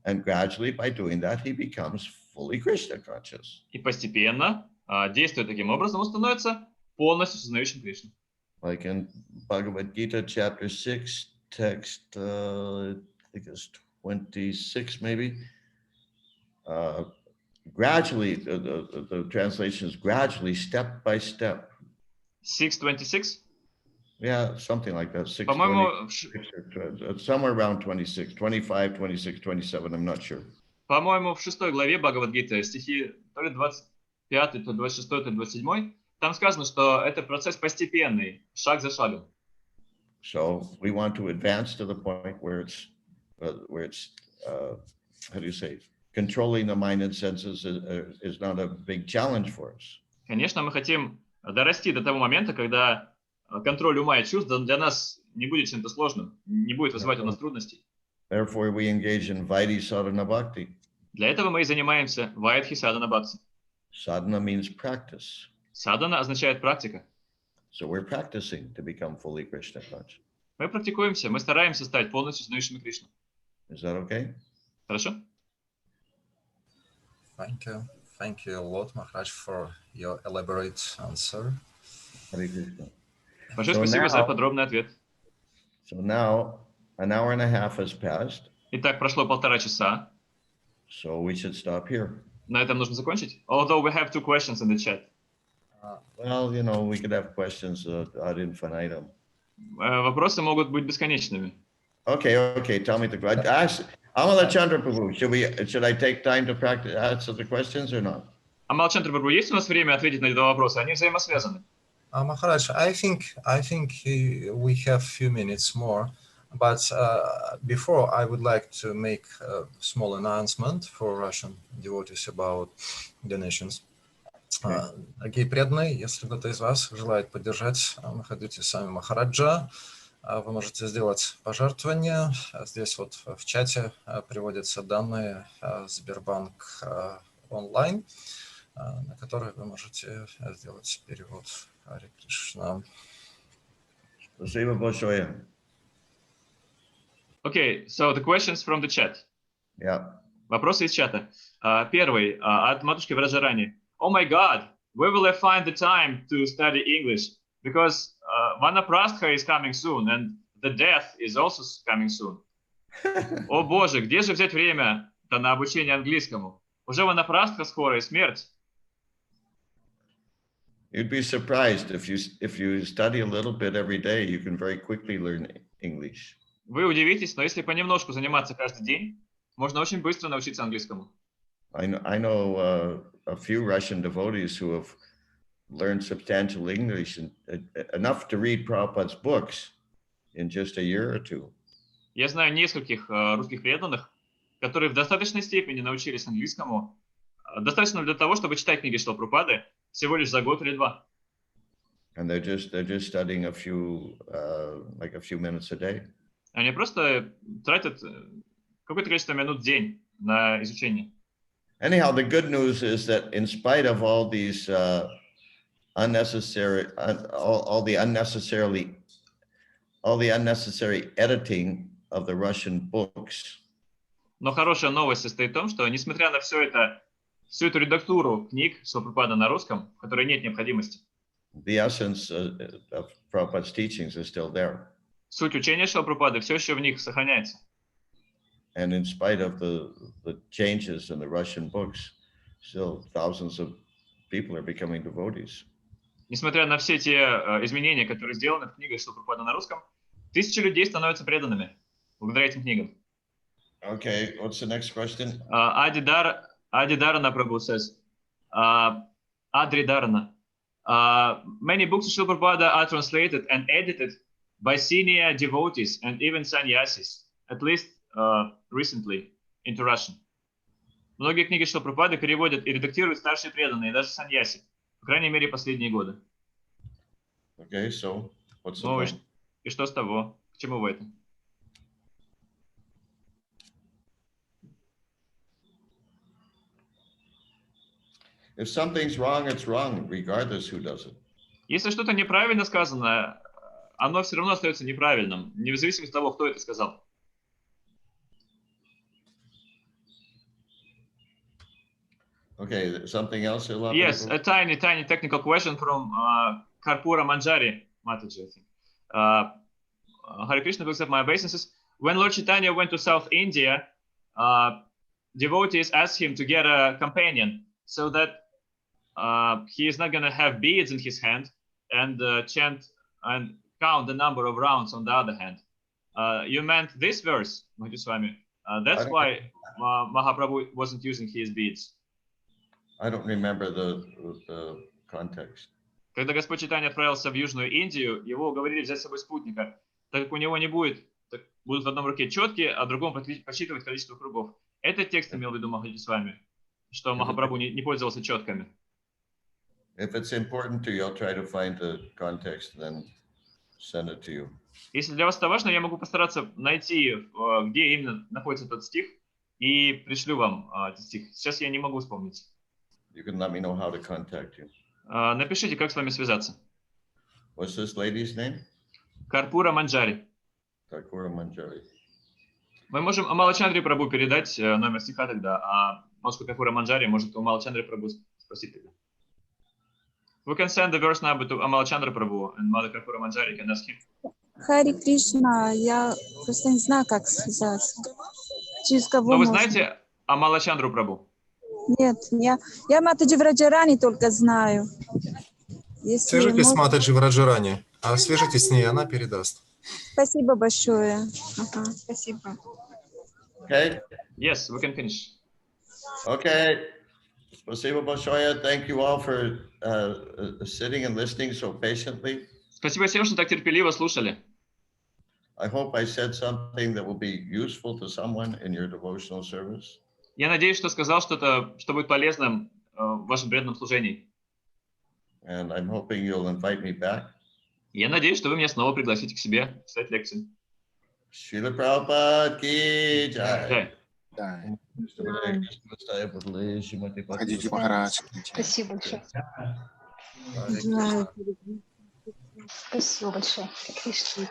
And gradually, by doing that, he becomes fully Krishna conscious. И постепенно, действуя таким образом, он становится полностью сознающим Кришну. Like in Bhagavad Gita, chapter 6, text, I think it's 26 maybe. Gradually, the translation is gradually, step by step. 6:26? Yeah, something like that. 6, По-моему, 20, somewhere around 26, 25, 26, 27, I'm not sure. По-моему, в 6 главе Бхагавад-гиты, стихи то ли 25, то 26, то 27, там сказано, что это процесс постепенный, шаг за шагом. So we want to advance to the point where it's how do you say, controlling the mind and senses is not a big challenge for us. Конечно, мы хотим дорасти до того момента, когда контроль ума и чувств для нас не будет чем-то сложным, не будет вызывать у нас трудностей. Therefore, we engage in Vaidhi sadhana bhakti. Для этого мы и занимаемся вайдхи садхана бхакти. Sadhana means practice. Садхана означает практика. So we're practicing to become fully Krishna conscious. Мы практикуемся, мы стараемся стать полностью знающими Кришну. Is that okay? Хорошо? Thank you. Thank you a lot, Maharaj, for your elaborate answer. Hare Krishna. Большое So спасибо за now- подробный ответ. So now an hour and a half has passed. Итак, прошло 1,5 часа. So we should stop here. На этом нужно закончить. Although we have 2 questions in the chat. Well, you know, we could have questions ad infinitum. Вопросы могут быть бесконечными. Okay. Tell me the question. Amala Chandra Prabhu, should I take time to practice answer the questions or not? Амал Чандра Прабху, есть у нас время ответить на эти 2 вопроса? Они взаимосвязаны. Maharaj, I think we have few minutes more, but before I would like to make a small announcement for Russian devotees about donations. Дорогие преданные, если кто-то из вас желает поддержать Махадьюти Свами Махараджа, вы можете сделать пожертвование. Здесь вот в чате приводятся данные Сбербанк онлайн, на которые вы можете сделать перевод. Харе Кришна. Спасибо большое. Okay, so the questions from the chat. Yeah. Вопросы из чата. Первый от матушки Враджарани. Oh my God, where will I find the time to study English? Because Vanaprastha is coming soon, and the death is also coming soon. О Боже, где же взять время на обучение английскому? Уже ванапрастха скоро и смерть. You'd be surprised if you study a little bit every day, you can very quickly learn English. Вы удивитесь, но если понемножку заниматься каждый день, можно очень быстро научиться английскому. I know a few Russian devotees who have learned substantial English and enough to read Prabhupada's books in just a year or two. Я знаю нескольких русских преданных, которые в достаточной степени научились английскому, достаточно для того, чтобы читать книги Шрилы Прабхупады всего лишь за год или два. And they're just studying a few minutes a day. Они просто тратят какое-то количество минут в день на изучение. Anyhow, the good news is that in spite of all these unnecessary editing of the Russian books. Но хорошая новость состоит в том, что несмотря на всю эту редактуру книг Шрилы Прабхупады на русском, в которой нет необходимости, The essence of Prabhupada's teachings is still there. суть учения Шрилы Прабхупады все еще в них сохраняется. And in spite of the changes in the Russian books, still thousands of people are becoming devotees. Несмотря на все те изменения, которые сделаны в книгах Шрилы Прабхупады на русском, тысячи людей становятся преданными благодаря этим книгам. Okay, what's the next question? Adi Dharana Prabhu says, Adri Dharana, many books of Srila Prabhupada are translated and edited by senior devotees and even sannyasis, at least recently, into Russian. Многие книги Шрилы Прабхупады переводят и редактируют старшие преданные, даже саньяси, по крайней мере, последние годы. Okay, so what's the Ну, point? и что с того? К чему вы это? If something's wrong, it's wrong, regardless who does it. Если что-то неправильно сказано, оно все равно остается неправильным, независимо от того, кто это сказал. Okay, something else? Yes, a tiny technical question from Karpura Manjari Mataji, I think. Hare Krishna, to accept my obeisances. When Lord Chaitanya went to South India, devotees asked him to get a companion so that he is not going to have beads in his hand and chant and count the number of rounds on the other hand. You meant this verse, Mахadьюти Swami. That's why Mahaprabhu wasn't using his beads. I don't remember the context. Когда Господь Чайтанья отправился в Южную Индию, его уговорили взять с собой спутника, так как у него не будут в одном руке четки, а в другом подсчитывать количество кругов. Этот текст имел в виду Махадьюти Свами, что Махапрабху не пользовался четками. If it's important to you, I'll try to find the context and then send it to you. Если для вас это важно, я могу постараться найти, где именно находится этот стих, и пришлю вам этот стих. Сейчас я не могу вспомнить. You can let me know how to contact you. Напишите, как с вами связаться. What's this lady's name? Карпура Манджари. Karpura Manjari. Мы можем Амалачандре Прабху передать номер стиха тогда, а может, Карпура Манджари может у Амалачандре Прабху спросить тогда. We can send the verse number to Amalachandra Prabhu, and Mother Karpura Manjari can ask him. Хари Кришна, я просто не знаю, как связаться. Через кого Но вы можно? знаете Амалачандру Прабху? Нет, я Матаджи Враджарани только знаю. Если Свяжитесь с можно... Матаджи Враджарани, а свяжитесь с ней, она передаст. Спасибо большое. Ага, спасибо. Okay. Yes, we can finish. Okay. Spasibo большое. Thank you all for sitting and listening so patiently. Спасибо всем, что так терпеливо слушали. I hope I said something that will be useful to someone in your devotional service. Я надеюсь, что сказал что-то, что будет полезным в вашем преданном служении. And I'm hoping you'll invite me back. Я надеюсь, что вы меня снова пригласите к себе читать лекции. Шрила Прабхупада ки джай. Да. Шримати Махадьюти Махарадж. Спасибо большое. Знаю. Спасибо большое. Кришна.